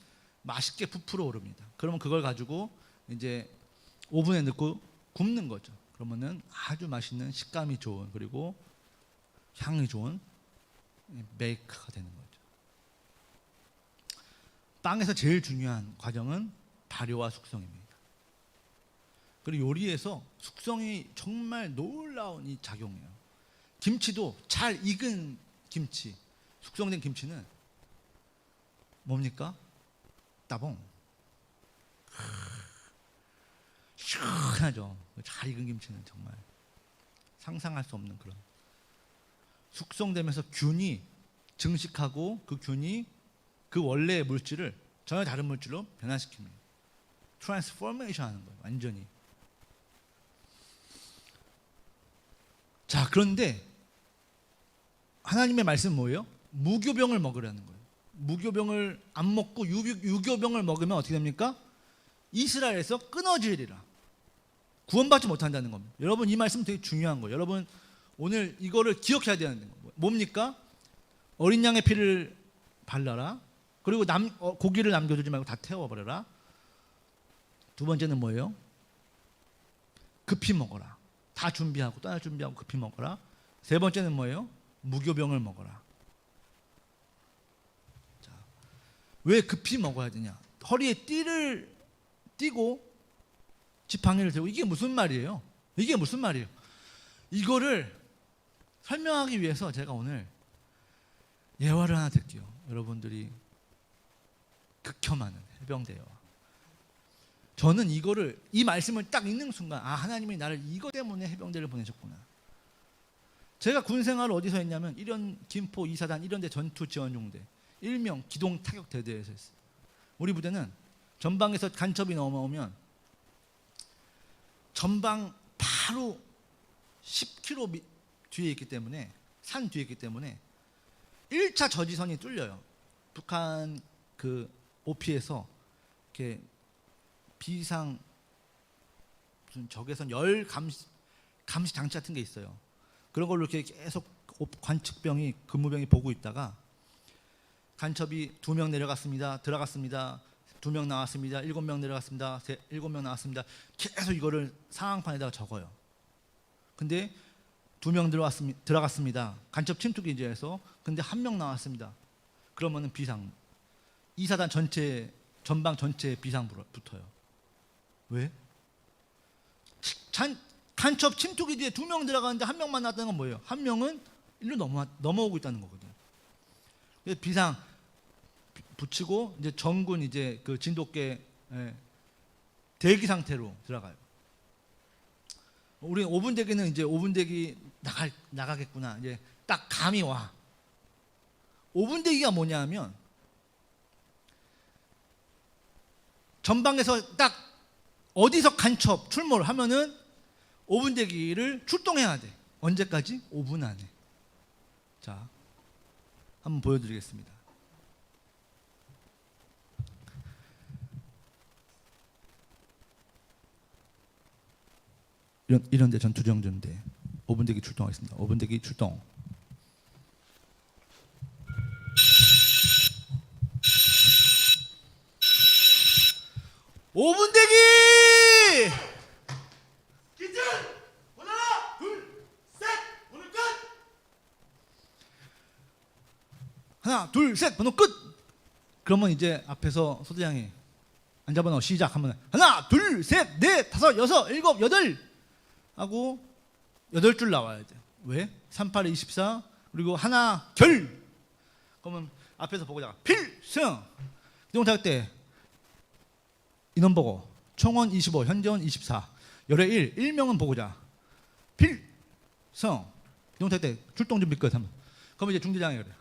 맛있게 부풀어 오릅니다. 그러면 그걸 가지고 이제 오븐에 넣고 굽는 거죠. 그러면은 아주 맛있는 식감이 좋은, 그리고 향이 좋은 베이크가 되는 거죠. 빵에서 제일 중요한 과정은 발효와 숙성입니다. 그리고 요리에서 숙성이 정말 놀라운 이 작용이에요. 김치도 잘 익은 김치, 숙성된 김치는 뭡니까? 따봉. 시원하죠. 잘 익은 김치는 정말 상상할 수 없는 그런. 숙성되면서 균이 증식하고 그 균이 그 원래의 물질을 전혀 다른 물질로 변화시킵니다. 트랜스포메이션 하는 거예요. 완전히. 자, 그런데 하나님의 말씀은 뭐예요? 무교병을 먹으라는 거예요. 무교병을 안 먹고 유교병을 먹으면 어떻게 됩니까? 이스라엘에서 끊어지리라. 구원받지 못한다는 겁니다. 여러분, 이 말씀 되게 중요한 거예요. 여러분, 오늘 이거를 기억해야 되는 거예요. 뭡니까? 어린 양의 피를 발라라. 그리고 고기를 남겨두지 말고 다 태워버려라. 두 번째는 뭐예요? 급히 먹어라. 다 준비하고 떠날 준비하고 급히 먹어라. 세 번째는 뭐예요? 무교병을 먹어라. 자, 왜 급히 먹어야 되냐? 허리에 띠를 띠고 지팡이를 들고, 이게 무슨 말이에요? 이게 무슨 말이에요? 이거를 설명하기 위해서 제가 오늘 예화를 하나 드릴게요. 여러분들이 극혐하는 해병대와, 저는 이거를, 이 말씀을 딱 읽는 순간, 아, 하나님이 나를 이것 때문에 해병대를 보내셨구나. 제가 군생활을 어디서 했냐면 일연 김포 2사단 1연대 전투지원용대 일명 기동 타격대대에서 했어요. 우리 부대는 전방에서 간첩이 넘어오면 전방 바로 10km 뒤에 있기 때문에, 산 뒤에 있기 때문에 1차 저지선이 뚫려요. 북한 그 OP에서 이렇게 비상 무슨 적외선 열 감시 장치 같은 게 있어요. 그런 걸로 이렇게 계속 관측병이, 근무병이 보고 있다가 간첩이 2명 내려갔습니다. 들어갔습니다. 2명 나왔습니다. 7명 내려갔습니다. 7명 나왔습니다. 계속 이거를 상황판에다가 적어요. 근데 2명 들어갔습니다. 간첩 침투 기지에서. 근데 1명 나왔습니다. 그러면은 비상. 2사단 전체, 전방 전체에 비상 붙어요. 왜? 간첩 침투 기지에 2명 들어가는데 1명만 나왔다는 건 뭐예요? 1명은 일로 넘어오고 있다는 거거든요. 그래서 비상 붙이고 이제 전군 이제 그 진돗개 대기 상태로 들어가요. 우리 5분 대기는 이제 5분 대기 나가겠구나. 이제 딱 감이 와. 5분 대기가 뭐냐면 전방에서 딱 어디서 간첩 출몰 하면은 5분 대기를 출동해야 돼. 언제까지? 5분 안에. 자, 한번 보여드리겠습니다. 이런데 전투정전대 5분 대기 출동하겠습니다. 5분 대기 출동. (5분) 대기! 기준! 하나, 둘, 셋! 오늘 끝! 하나, 둘, 셋! 번호 끝! 그러면 이제 앞에서 소대장이 앉아번호 시작하면 하나, 둘, 셋, 넷, 다섯, 여섯, 일곱, 여덟 하고 8줄 나와야 돼. 왜? 38에 24 그리고 하나 결. 그러면 앞에서 보고자가 필승. 기동타격 때 인원 보고 총원 25, 현재원 24, 열애 1, 1명은 보고자. 필승. 기동타격 때 출동 준비 끝 하면. 그러면 이제 중대장이 그래.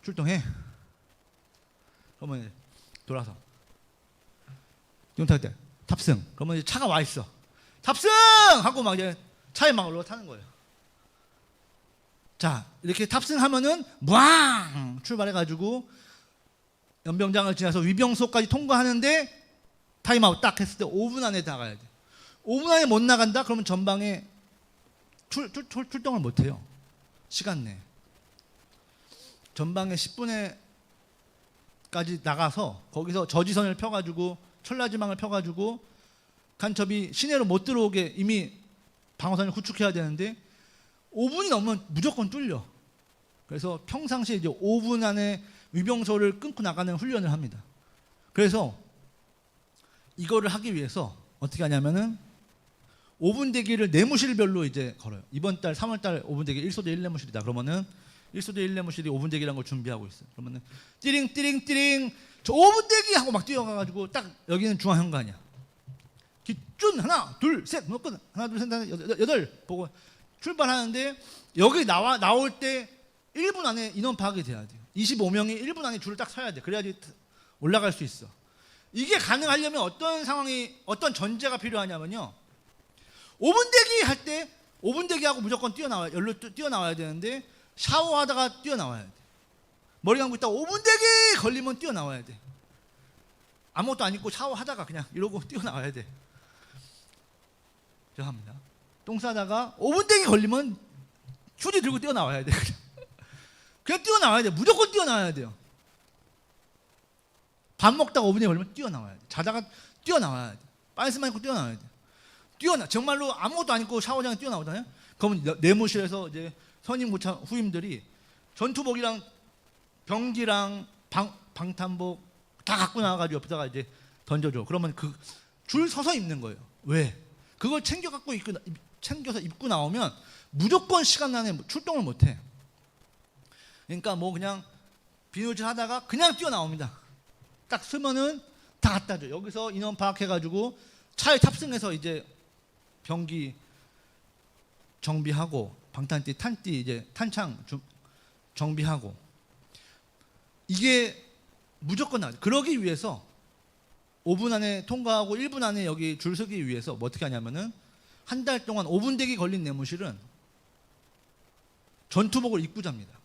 출동해. 그러면 이제 돌아서. 기동타격 때 탑승. 그러면 이제 차가 와 있어. 탑승! 하고 막 이제 차에 막 올라타는 거예요. 자, 이렇게 탑승하면은 무앙 출발해가지고 연병장을 지나서 위병소까지 통과하는데 타임아웃 딱 했을 때 5분 안에 나가야 돼. 5분 안에 못 나간다? 그러면 전방에 출동을 못 해요. 시간 내에. 전방에 10분에까지 나가서 거기서 저지선을 펴가지고 천라지망을 펴가지고 간첩이 시내로 못 들어오게 이미 방어선을 구축해야 되는데 5분이 넘으면 무조건 뚫려. 그래서 평상시에 이제 5분 안에 위병소를 끊고 나가는 훈련을 합니다. 그래서 이거를 하기 위해서 어떻게 하냐면은 5분 대기를 내무실별로 이제 걸어요. 이번 달 3월 달 5분 대기 1소대 1내무실이다. 그러면은 1소대 1내무실이 5분 대기라는 걸 준비하고 있어요. 그러면은 띠링 띠링 띠링 저 5분 대기 하고 막 뛰어가가지고 딱 여기는 중앙현관이야. 기준 하나 둘 셋 끝 하나 둘 셋 여덟 보고 출발하는데 여기 나올 때 1분 안에 인원 파악이 돼야 돼요. 25명이 1분 안에 줄을 딱 서야 돼. 그래야지 올라갈 수 있어. 이게 가능하려면 어떤 상황이 어떤 전제가 필요하냐면요. 5분 대기 할 때 5분 대기하고 무조건 열로 뛰어나와야 되는데 샤워하다가 뛰어나와야 돼. 머리 감고 있다가 5분 대기 걸리면 뛰어나와야 돼. 아무것도 안 입고 샤워하다가 그냥 이러고 뛰어나와야 돼. 죄송합니다. 똥 싸다가 5분 대기 걸리면 휴지 들고 뛰어나와야 돼. 그냥 뛰어나와야 돼. 무조건 뛰어나와야 돼요. 밥 먹다가 5분에 걸리면 뛰어나와야 돼. 자다가 뛰어나와야 돼. 빤스만 입고 뛰어나와야 돼. 정말로 아무것도 안 입고 샤워장에 뛰어나오잖아요. 그러면 내무실에서 이제 선임 고참 후임들이 전투복이랑 병기랑 방탄복 다 갖고 나와가지고 옆에다가 이제 던져줘. 그러면 그 줄 서서 입는 거예요. 왜? 그걸 챙겨서 입고 나오면 무조건 시간 안에 출동을 못 해. 그러니까 뭐 그냥 비누질 하다가 그냥 뛰어나옵니다. 딱 쓰면은 다 갖다 줘. 여기서 인원 파악해가지고 차에 탑승해서 이제 병기 정비하고 방탄띠, 탄띠 이제 탄창 정비하고 이게 무조건 나와요. 그러기 위해서 5분 안에 통과하고 1분 안에 여기 줄 서기 위해서 뭐 어떻게 하냐면은 한 달 동안 5분 대기 걸린 내무실은 전투복을 입고 잡니다.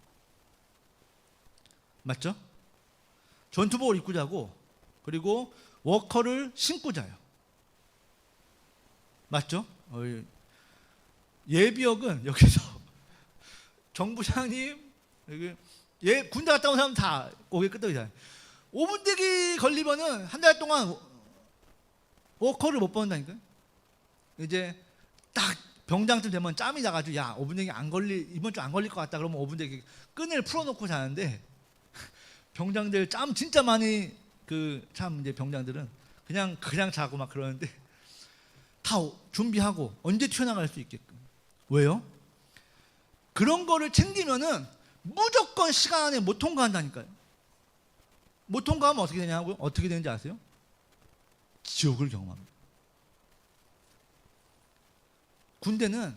맞죠? 전투복을 입고 자고 그리고 워커를 신고 자요. 맞죠? 예비역은 여기서 정부장님 여기 군대 갔다 온 사람 다 고개 끄덕이잖아요. 5분 대기 걸리면은 한 달 동안 워커를 못 받는다니까요. 이제 딱 병장쯤 되면 짬이 나가지고 야 5분 대기 이번 주 안 걸릴 것 같다 그러면 5분 대기 끈을 풀어놓고 자는데 병장들 짬 진짜 많이 참 이제 병장들은 그냥 자고 막 그러는데 다 준비하고 언제 튀어나갈 수 있게끔. 왜요? 그런 거를 챙기면은 무조건 시간 안에 못 통과한다니까요. 못 통과하면 어떻게 되냐고요? 어떻게 되는지 아세요? 지옥을 경험합니다. 군대는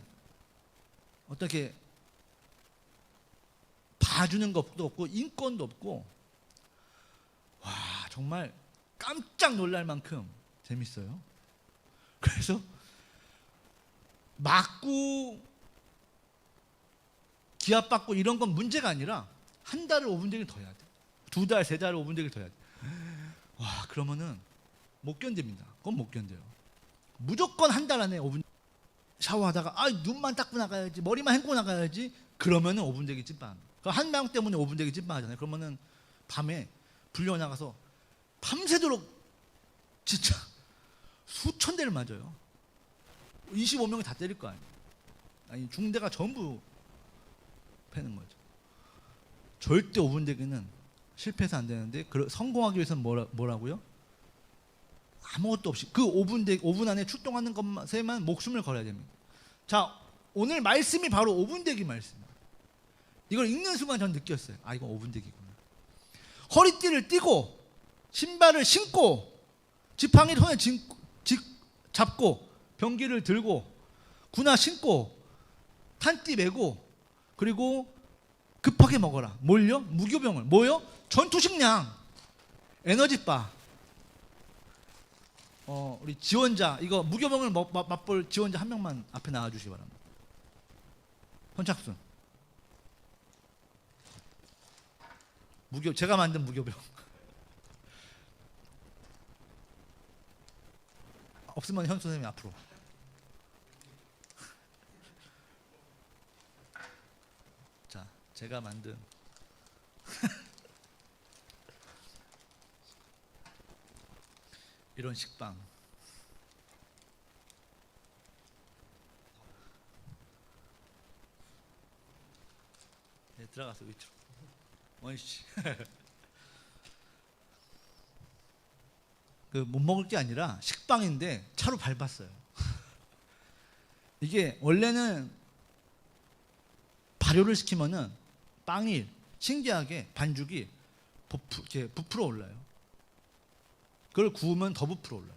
어떻게 봐주는 것도 없고 인권도 없고 와 정말 깜짝 놀랄 만큼 재밌어요. 그래서 맞고 기합받고 이런 건 문제가 아니라 한 달을 5분 대기를 더 해야 돼. 2달, 3달을 5분 대기를 더 해야 돼. 와 그러면은 못 견딥니다. 그건 못 견뎌요. 무조건 한 달 안에 5분 샤워하다가 눈만 닦고 나가야지 머리만 헹고 나가야지 그러면은 5분 대기 찐빵. 한 명 때문에 5분 대기 찐빵 하잖아요. 그러면은 밤에 불려 나가서 밤새도록 진짜 수천 대를 맞아요. 25명이 다 때릴 거 아니에요. 아니 중대가 전부 패는 거죠. 절대 5분 대기는 실패해서 안 되는데 성공하기 위해서는 뭐라고요? 아무것도 없이 그 5분 안에 출동하는 것에만 목숨을 걸어야 됩니다. 자 오늘 말씀이 바로 5분 대기 말씀입니다. 이걸 읽는 순간 전 느꼈어요. 이건 5분 대기구나. 허리띠를 띠고 신발을 신고 지팡이 손에 잡고 병기를 들고 군화 신고 탄띠 메고 그리고 급하게 먹어라. 뭘요? 무교병을. 뭐요? 전투식량, 에너지바. 우리 지원자 이거 무교병을 맛볼 지원자 한 명만 앞에 나와주시기 바랍니다. 선착순. 제가 만든 무교병. 없으면 현수 선생님 앞으로. 자, 제가 만든 이런 식빵. 네, 들어가서 위치로. 원씨. 그 못 먹을 게 아니라 식빵인데 차로 밟았어요. 이게 원래는 발효를 시키면은 빵이 신기하게 반죽이 이렇게 부풀어 올라요. 그걸 구우면 더 부풀어 올라요.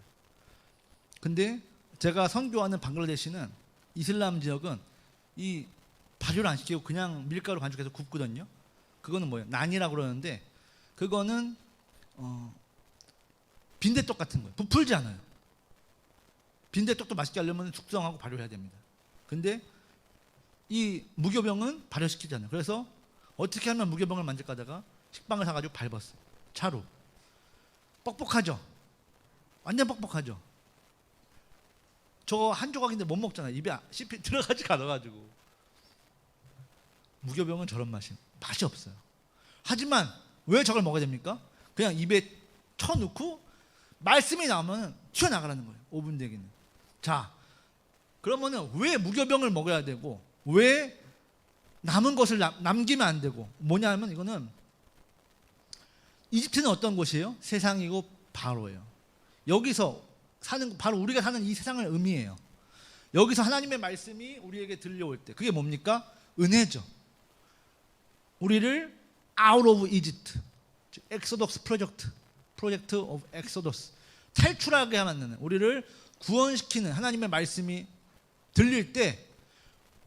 근데 제가 선교하는 방글라데시는 이슬람 지역은 이 발효를 안 시키고 그냥 밀가루 반죽해서 굽거든요. 그거는 뭐예요? 난이라고 그러는데 그거는 빈대떡 같은 거예요. 부풀지 않아요. 빈대떡도 맛있게 하려면 숙성하고 발효해야 됩니다. 근데 이 무교병은 발효시키지 않아요. 그래서 어떻게 하면 무교병을 만들까 하다가 식빵을 사가지고 밟았어요. 차로. 뻑뻑하죠? 완전 뻑뻑하죠? 저거 한 조각인데 못 먹잖아요. 입에 씹히 들어가지가 않아가지고. 무교병은 저런 맛이 없어요. 하지만 왜 저걸 먹어야 됩니까? 그냥 입에 쳐넣고 말씀이 나오면 튀어나가라는 거예요. 5분 되기는. 자, 그러면은 왜 무교병을 먹어야 되고 왜 남은 것을 남기면 안 되고 뭐냐면 이거는 이집트는 어떤 곳이에요? 세상이고 바로예요. 여기서 사는 바로 우리가 사는 이 세상을 의미해요. 여기서 하나님의 말씀이 우리에게 들려올 때 그게 뭡니까? 은혜죠. 우리를 out of Egypt, 엑소더스 프로젝트 오브 엑소더스, 탈출하게 하는, 우리를 구원시키는 하나님의 말씀이 들릴 때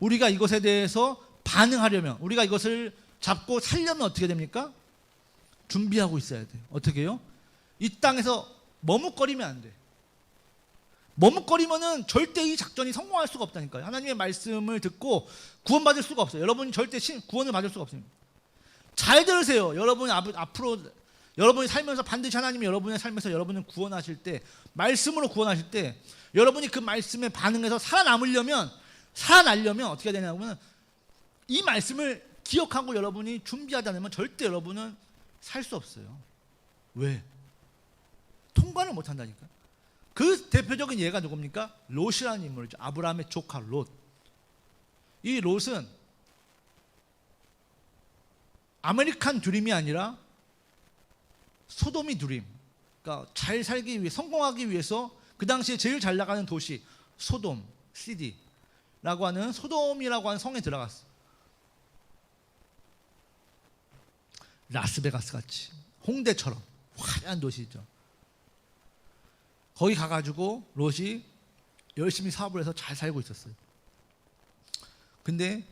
우리가 이것에 대해서 반응하려면, 우리가 이것을 잡고 살려면 어떻게 됩니까? 준비하고 있어야 돼요. 어떻게 해요? 이 땅에서 머뭇거리면 안 돼. 머뭇거리면은 절대 이 작전이 성공할 수가 없다니까요. 하나님의 말씀을 듣고 구원받을 수가 없어요. 여러분이 절대 구원을 받을 수가 없습니다. 잘 들으세요. 여러분이 앞으로 여러분이 살면서 반드시 하나님이 여러분의 삶에서 여러분을 구원하실 때, 말씀으로 구원하실 때 여러분이 그 말씀에 반응해서 살아남으려면, 살아나려면 어떻게 해야 되냐면 이 말씀을 기억하고 여러분이 준비하지 않으면 절대 여러분은 살 수 없어요. 왜? 통과를 못 한다니까. 그 대표적인 예가 누굽니까? 롯이라는 인물이죠. 아브라함의 조카 롯. 이 롯은 아메리칸 드림이 아니라 소돔이 드림. 그러니까 잘 살기 위해, 성공하기 위해서 그 당시에 제일 잘 나가는 도시 소돔 시티라고 하는, 소돔이라고 하는 성에 들어갔어. 라스베가스 같이 홍대처럼 화려한 도시죠. 거기 가가지고 롯이 열심히 사업을 해서 잘 살고 있었어요. 근데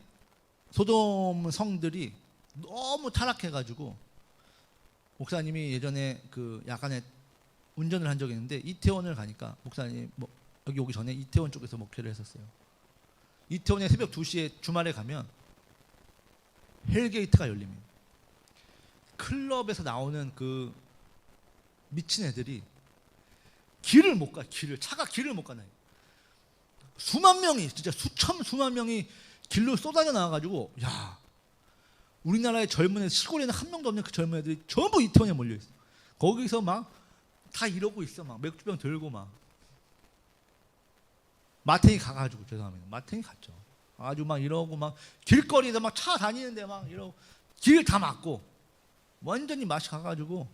소돔 성들이 너무 타락해가지고, 목사님이 예전에 그 야간에 운전을 한 적이 있는데 이태원을 가니까, 목사님 여기 오기 전에 이태원 쪽에서 목회를 했었어요. 이태원에 새벽 2시에 주말에 가면 헬게이트가 열립니다. 클럽에서 나오는 그 미친 애들이 길을 못 가, 차가 길을 못 가나요. 수만 명이, 진짜 수만 명이 길로 쏟아져 나와가지고, 야, 우리나라의 젊은 애들, 시골에는 한 명도 없는 그 젊은 애들이 전부 이태원에 몰려 있어. 거기서 막 다 이러고 있어. 막 맥주병 들고 막. 마탱이 가가지고, 죄송합니다. 마탱이 갔죠. 아주 막 이러고 막 길거리에서 막 차 다니는데 막 이러고 길 다 막고 완전히 맛이 가가지고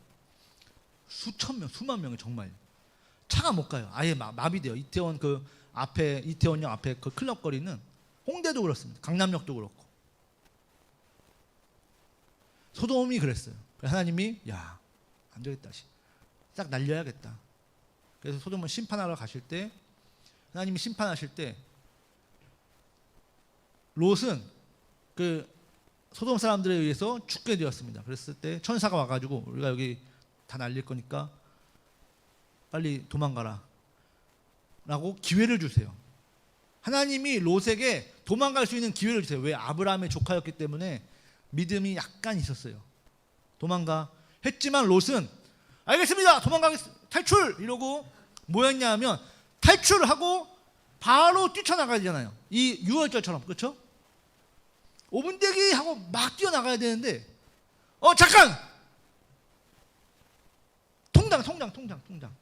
수천 명, 수만 명이 정말 차가 못 가요. 아예 마비돼요. 이태원 그 앞에, 이태원역 앞에 그 클럽 거리는, 홍대도 그렇습니다. 강남역도 그렇고. 소돔이 그랬어요. 하나님이, 야, 안 되겠다, 싹 날려야겠다. 그래서 소돔을 심판하러 가실 때, 하나님이 심판하실 때 롯은 그 소돔 사람들에 의해서 죽게 되었습니다. 그랬을 때 천사가 와가지고, 우리가 여기 다 날릴 거니까 빨리 도망가라 라고 기회를 주세요. 하나님이 롯에게 도망갈 수 있는 기회를 주세요. 왜? 아브라함의 조카였기 때문에 믿음이 약간 있었어요. 도망가 했지만 롯은 알겠습니다, 도망가겠습니다, 탈출! 이러고 뭐 했냐 하면 탈출을 하고 바로 뛰쳐나가야 되잖아요. 이 6월절처럼. 그렇죠? 5분 대기 하고 막 뛰어나가야 되는데 잠깐! 통장.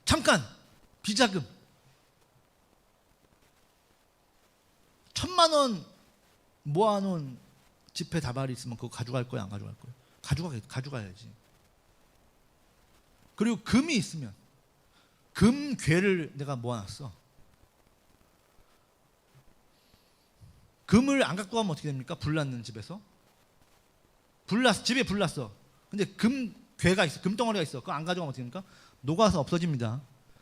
잠깐! 비자금 1,000만 원 모아놓은 지폐 다발이 있으면 그거 가져갈 거야, 안 가져갈 거야? 가져가야지. 그리고 금이 있으면 금괴를 내가 모아놨어. 금을 안 갖고 가면 어떻게 됩니까? 불났는 집에서. 집에 불났어. 근데 금괴가 있어. 금덩어리가 있어. 그거 안 가져가면 어떻게 됩니까? 녹아서 없어집니다.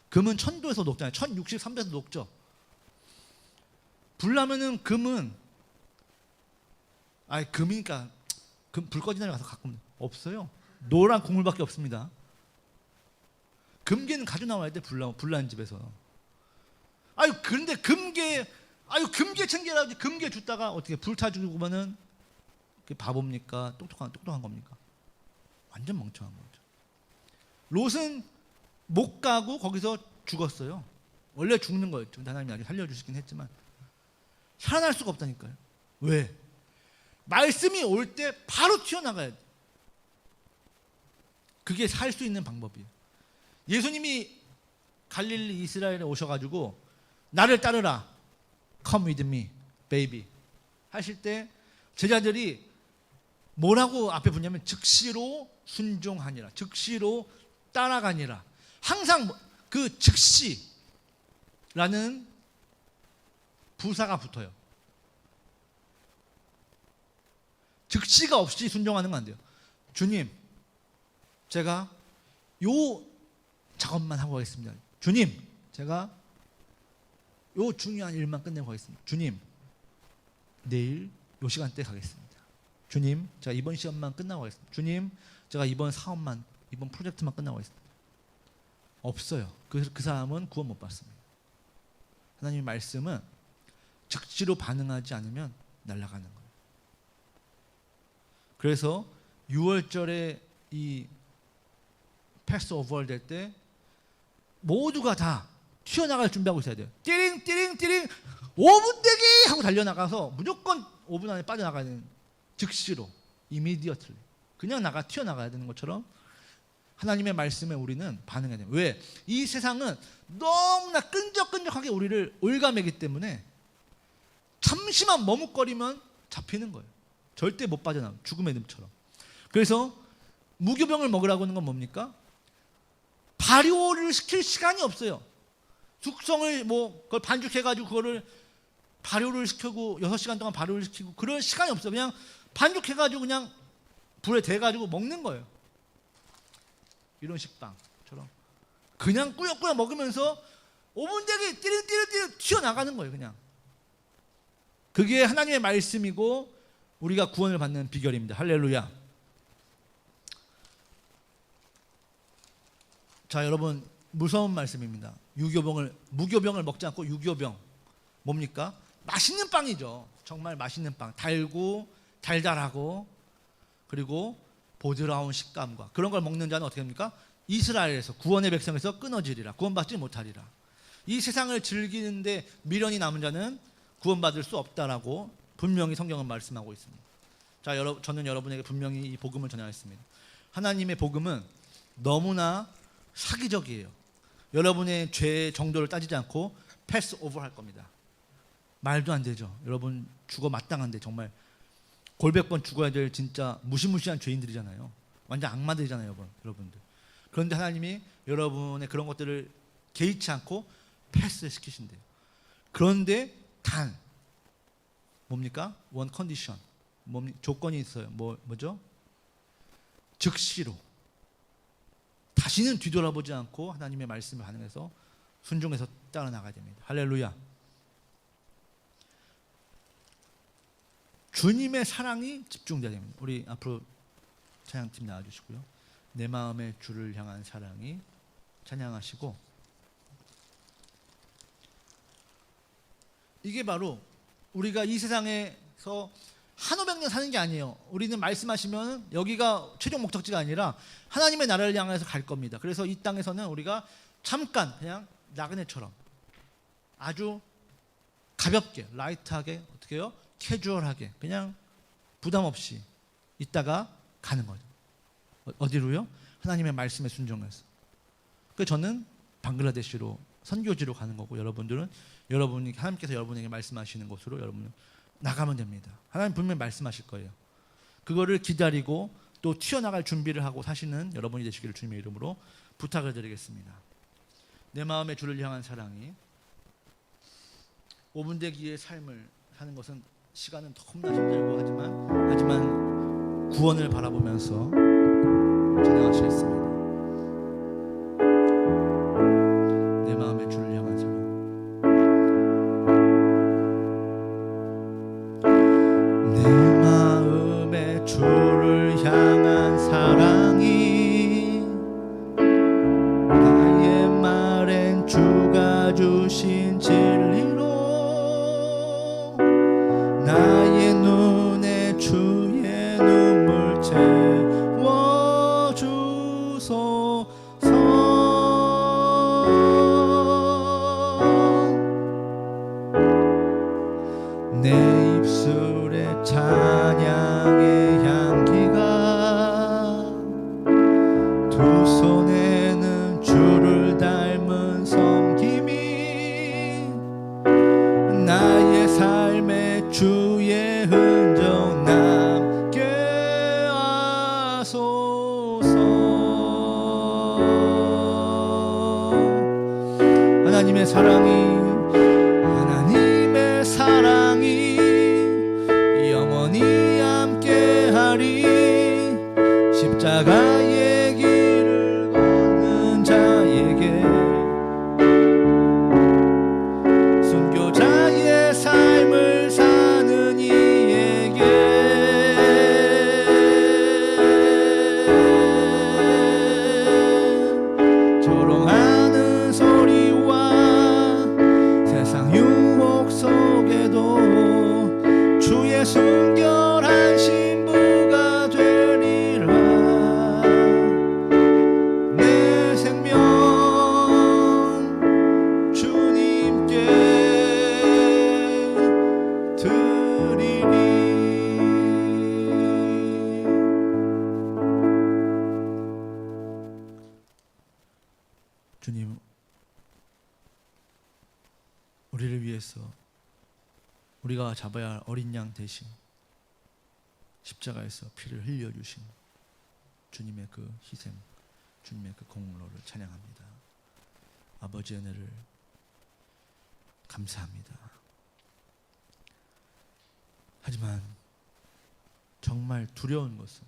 금은 1000도에서 녹잖아요. 1063도에서 녹죠. 불나면은 금은 금이니까 불 꺼진 날에 가서 갖고 오면 없어요. 노란 국물밖에 없습니다. 금괴는 가져 나와야 돼. 불난 집에서. 그런데 금괴 챙겨라. 금괴 줬다가 어떻게 불타 죽으면은 그게 바보입니까? 똑똑한 겁니까? 완전 멍청한 거죠. 롯은 못 가고 거기서 죽었어요. 원래 죽는 거였죠. 하나님이 아직 살려주시긴 했지만 살아날 수가 없다니까요. 왜? 말씀이 올 때 바로 튀어나가야 돼. 그게 살 수 있는 방법이에요. 예수님이 갈릴리 이스라엘에 오셔가지고 나를 따르라, come with me, baby 하실 때 제자들이 뭐라고 앞에 붙냐면 즉시로 순종하니라, 즉시로 따라가니라. 항상 그 즉시라는 부사가 붙어요. 즉시가 없이 순종하는 건 안 돼요. 주님, 제가 요 작업만 하고 가겠습니다. 주님, 제가 요 중요한 일만 끝내고 가겠습니다. 주님, 내일 요 시간대 가겠습니다. 주님, 제가 이번 시험만 끝나고 가겠습니다. 주님, 제가 이번 사업만, 이번 프로젝트만 끝나고 가겠습니다. 없어요. 그 사람은 구원 못 받습니다. 하나님의 말씀은 즉시로 반응하지 않으면 날아가는 거예요. 그래서 6월절에 이 패스오버 될 때 모두가 다 튀어나갈 준비하고 있어야 돼요. 띠링 5분 대기 하고 달려나가서 무조건 5분 안에 빠져나가야 되는, 즉시로 immediately 그냥 튀어나가야 되는 것처럼 하나님의 말씀에 우리는 반응해야 돼요. 왜? 이 세상은 너무나 끈적끈적하게 우리를 올가매기 때문에 잠시만 머뭇거리면 잡히는 거예요. 절대 못 빠져나와요. 죽음의 늪처럼. 그래서 무교병을 먹으라고 하는 건 뭡니까? 발효를 시킬 시간이 없어요. 숙성을 그걸 반죽해가지고 그거를 발효를 시키고 6시간 동안 발효를 시키고 그런 시간이 없어요. 그냥 반죽해가지고 그냥 불에 대가지고 먹는 거예요. 이런 식빵처럼 그냥 꾸역꾸역 먹으면서 5분 대기 띠링 튀어나가는 거예요. 그냥 그게 하나님의 말씀이고 우리가 구원을 받는 비결입니다. 할렐루야. 자, 여러분, 무서운 말씀입니다. 무교병을 먹지 않고 유교병. 뭡니까? 맛있는 빵이죠. 정말 맛있는 빵. 달고 달달하고 그리고 보드라운 식감과 그런 걸 먹는 자는 어떻게 합니까? 이스라엘에서 구원의 백성에서 끊어지리라. 구원받지 못하리라. 이 세상을 즐기는데 미련이 남은 자는 구원받을 수 없다라고 분명히 성경은 말씀하고 있습니다. 자, 저는 여러분에게 분명히 이 복음을 전하겠습니다. 하나님의 복음은 너무나 사기적이에요. 여러분의 죄의 정도를 따지지 않고 패스 오버 할 겁니다. 말도 안 되죠. 여러분 죽어 마땅한데 정말 골백 번 죽어야 될 진짜 무시무시한 죄인들이잖아요. 완전 악마들이잖아요, 여러분들. 그런데 하나님이 여러분의 그런 것들을 개의치 않고 패스시키신대요. 그런데 단 뭡니까? 원 컨디션. 조건이 있어요. 뭐죠? 즉시로 다시는 뒤돌아보지 않고 하나님의 말씀에 반응해서 순종해서 따라 나가야 됩니다. 할렐루야. 주님의 사랑이 집중돼야 됩니다. 우리 앞으로 찬양팀 나와주시고요. 내 마음의 주를 향한 사랑이 찬양하시고, 이게 바로 우리가 이 세상에서 한 500년 사는 게 아니에요. 우리는 말씀하시면 여기가 최종 목적지가 아니라 하나님의 나라를 향해서 갈 겁니다. 그래서 이 땅에서는 우리가 잠깐 그냥 나그네처럼 아주 가볍게, 라이트하게, 어떻게 해요? 캐주얼하게, 그냥 부담 없이 있다가 가는 거죠. 어디로요? 하나님의 말씀에 순종해서. 그래서 저는 방글라데시로 선교지로 가는 거고, 여러분들은 하나님께서 여러분에게 말씀하시는 곳으로 여러분은 나가면 됩니다. 하나님 분명히 말씀하실 거예요. 그거를 기다리고 또 튀어나갈 준비를 하고 사시는 여러분이 되시기를 주님의 이름으로 부탁을 드리겠습니다. 내 마음의 주를 향한 사랑이 5분 대기의 삶을 사는 것은 시간은 너무나 힘들고 하지만 구원을 바라보면서 진행하시겠습니다. 내 마음의 주를 향한 사랑. 내 마음의 주를 향한 사랑이 나의 말엔 주가 주신 진리로 나의 눈에 주의 눈물 채워주소서. 내 입술에 찬양의 향기가 두 손에는 주를 닮은 섬김이 나의 삶에 주의 흔적 남게 하소서. 하나님의 사랑이 영원히 함께하리. 십자가의 길을 걷는 자에게 순교자의 삶을 사는 이에게 조롱하는 소리와 세상 유혹 속에도 주의 순결한 신부가 되리라. 내 생명 주님께 드리리. 주님, 우리를 위해서 우리가 잡아야 할 어린 양 대신 십자가에서 피를 흘려주신 주님의 그 희생, 주님의 그 공로를 찬양합니다. 아버지의 은혜를 감사합니다. 하지만 정말 두려운 것은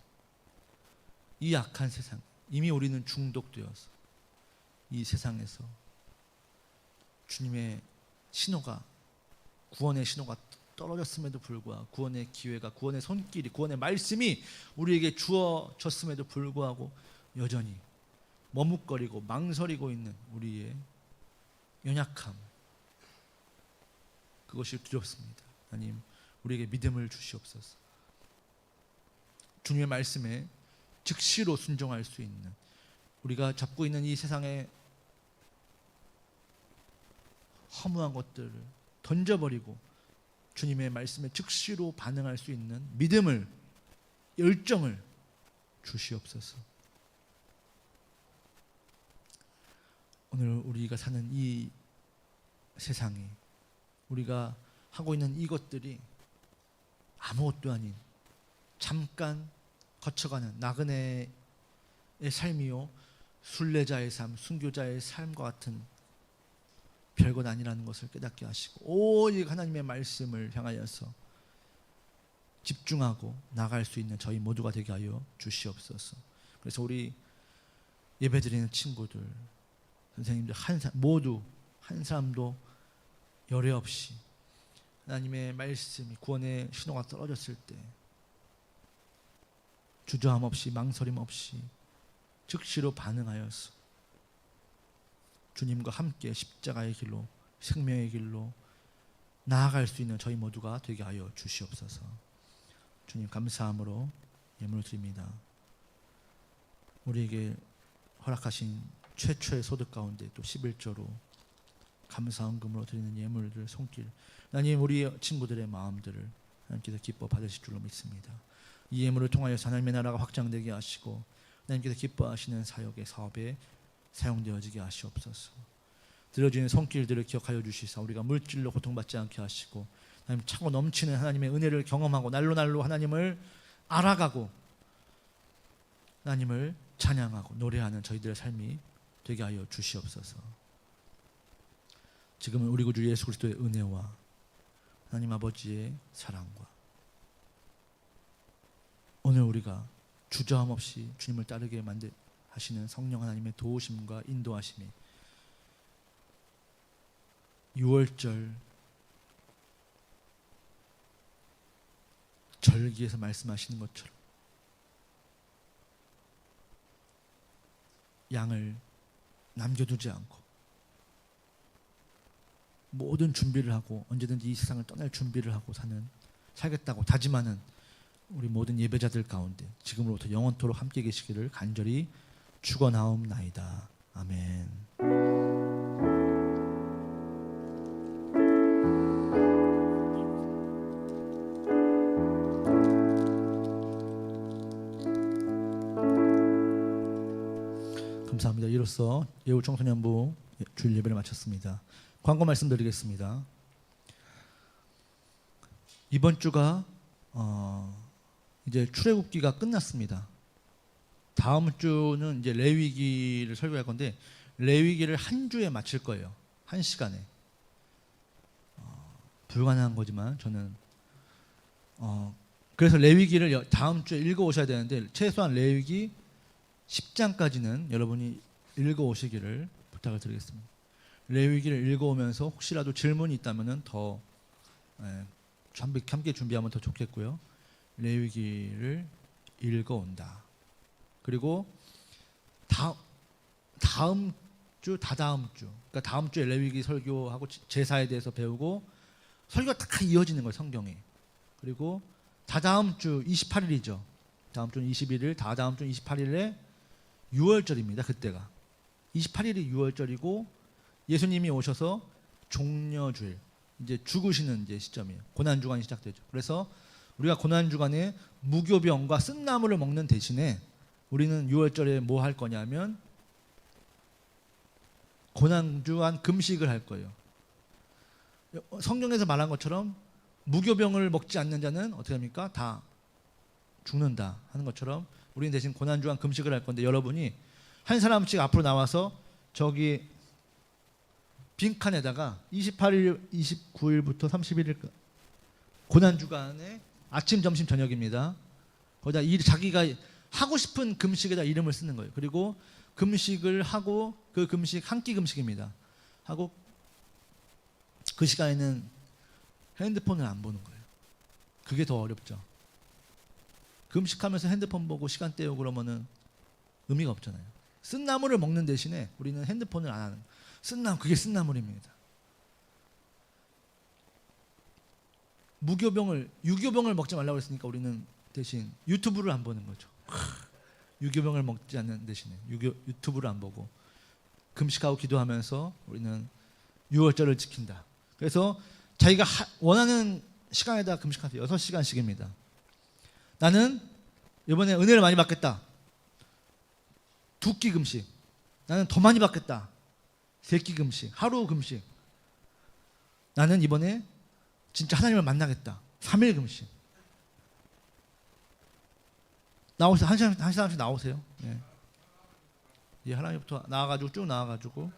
이 악한 세상, 이미 우리는 중독되어서 이 세상에서 주님의 신호가, 구원의 신호가 떨어졌음에도 불구하고, 구원의 기회가, 구원의 손길이, 구원의 말씀이 우리에게 주어졌음에도 불구하고 여전히 머뭇거리고 망설이고 있는 우리의 연약함, 그것이 두렵습니다. 하나님, 우리에게 믿음을 주시옵소서. 주님의 말씀에 즉시로 순종할 수 있는, 우리가 잡고 있는 이 세상의 허무한 것들을 던져버리고 주님의 말씀에 즉시로 반응할 수 있는 믿음을, 열정을 주시옵소서. 오늘 우리가 사는 이 세상이, 우리가 하고 있는 이것들이 아무것도 아닌 잠깐 거쳐가는 나그네의 삶이요, 순례자의 삶, 순교자의 삶과 같은 별것 아니라는 것을 깨닫게 하시고 오직 하나님의 말씀을 향하여서 집중하고 나갈 수 있는 저희 모두가 되게 하여 주시옵소서. 그래서 우리 예배드리는 친구들, 선생님들 모두 한 사람도 열애 없이 하나님의 말씀이, 구원의 신호가 떨어졌을 때 주저함 없이, 망설임 없이 즉시로 반응하여서 주님과 함께 십자가의 길로, 생명의 길로 나아갈 수 있는 저희 모두가 되게 하여 주시옵소서. 주님 감사함으로 예물을 드립니다. 우리에게 허락하신 최초의 소득 가운데 또 11조로 감사헌금으로 드리는 예물들 손길, 하나님 우리 친구들의 마음들을 하나님께서 기뻐 받으실 줄로 믿습니다. 이 예물을 통하여서 하나님의 나라가 확장되게 하시고 하나님께서 기뻐하시는 사역의 사업에 사용되어지게 하시옵소서. 들어지는 손길들을 기억하여 주시사 우리가 물질로 고통받지 않게 하시고 하나님 차고 넘치는 하나님의 은혜를 경험하고 날로 하나님을 알아가고 하나님을 찬양하고 노래하는 저희들의 삶이 되게 하여 주시옵소서. 지금은 우리 구주 예수 그리스도의 은혜와 하나님 아버지의 사랑과 오늘 우리가 주저함 없이 주님을 따르게 하시는 성령 하나님의 도우심과 인도하심이 6월절 절기에서 말씀하시는 것처럼 양을 남겨두지 않고 모든 준비를 하고 언제든지 이 세상을 떠날 준비를 하고 살겠다고 다짐하는 우리 모든 예배자들 가운데 지금으로부터 영원토록 함께 계시기를 간절히 축원하옵나이다. 아멘. 감사합니다. 이로써 예우청소년부 주일 예배를 마쳤습니다. 광고 말씀드리겠습니다. 이번 주가 이제 출애굽기가 끝났습니다. 다음 주는 이제 레위기를 설교할 건데 레위기를 한 주에 마칠 거예요. 한 시간에. 불가능한 거지만 저는 그래서 레위기를 다음 주에 읽어 오셔야 되는데 최소한 레위기 10장까지는 여러분이 읽어 오시기를 부탁을 드리겠습니다. 레위기를 읽어 오면서 혹시라도 질문이 있다면은 더 함께 준비하면 더 좋겠고요. 레위기를 읽어 온다. 그리고 다음 주, 다다음 주, 그러니까 다음 주에 레위기 설교하고 제사에 대해서 배우고 설교가 다 이어지는 거예요, 성경에. 그리고 다다음 주 28일이죠. 다음 주는 21일, 다다음 주는 28일에 6월절입니다. 그때가 28일이 6월절이고 예수님이 오셔서 종려주일, 이제 죽으시는 이제 시점이에요. 고난 주간이 시작되죠. 그래서 우리가 고난 주간에 무교병과 쓴나물을 먹는 대신에 우리는 6월절에 뭐 할 거냐면 고난 주간 금식을 할 거예요. 성경에서 말한 것처럼 무교병을 먹지 않는 자는 어떻게 합니까? 다 죽는다 하는 것처럼 우리는 대신 고난 주간 금식을 할 건데 여러분이 한 사람씩 앞으로 나와서 저기 빈칸에다가 28일, 29일부터 31일 고난 주간에 아침, 점심, 저녁입니다. 거기다 자기가 하고 싶은 금식에다 이름을 쓰는 거예요. 그리고 금식을 하고 그 금식 한 끼 금식입니다. 하고 그 시간에는 핸드폰을 안 보는 거예요. 그게 더 어렵죠. 금식하면서 핸드폰 보고 시간 때우고 그러면은 의미가 없잖아요. 쓴나물을 먹는 대신에 우리는 핸드폰을 안 하는 거예요. 그게 쓴나물입니다. 유교병을 먹지 말라고 했으니까 우리는 대신 유튜브를 안 보는 거죠. 유교병을 먹지 않는 대신에 유튜브를 안 보고 금식하고 기도하면서 우리는 6월절을 지킨다. 그래서 자기가 원하는 시간에다 금식하세요. 6시간씩입니다. 나는 이번에 은혜를 많이 받겠다. 2끼 금식. 나는 더 많이 받겠다. 3끼 금식. 하루 금식. 나는 이번에 진짜 하나님을 만나겠다. 3일 금식. 나오세요. 한 사람씩 나오세요. 예. 하나님부터 나와가지고 쭉 나와가지고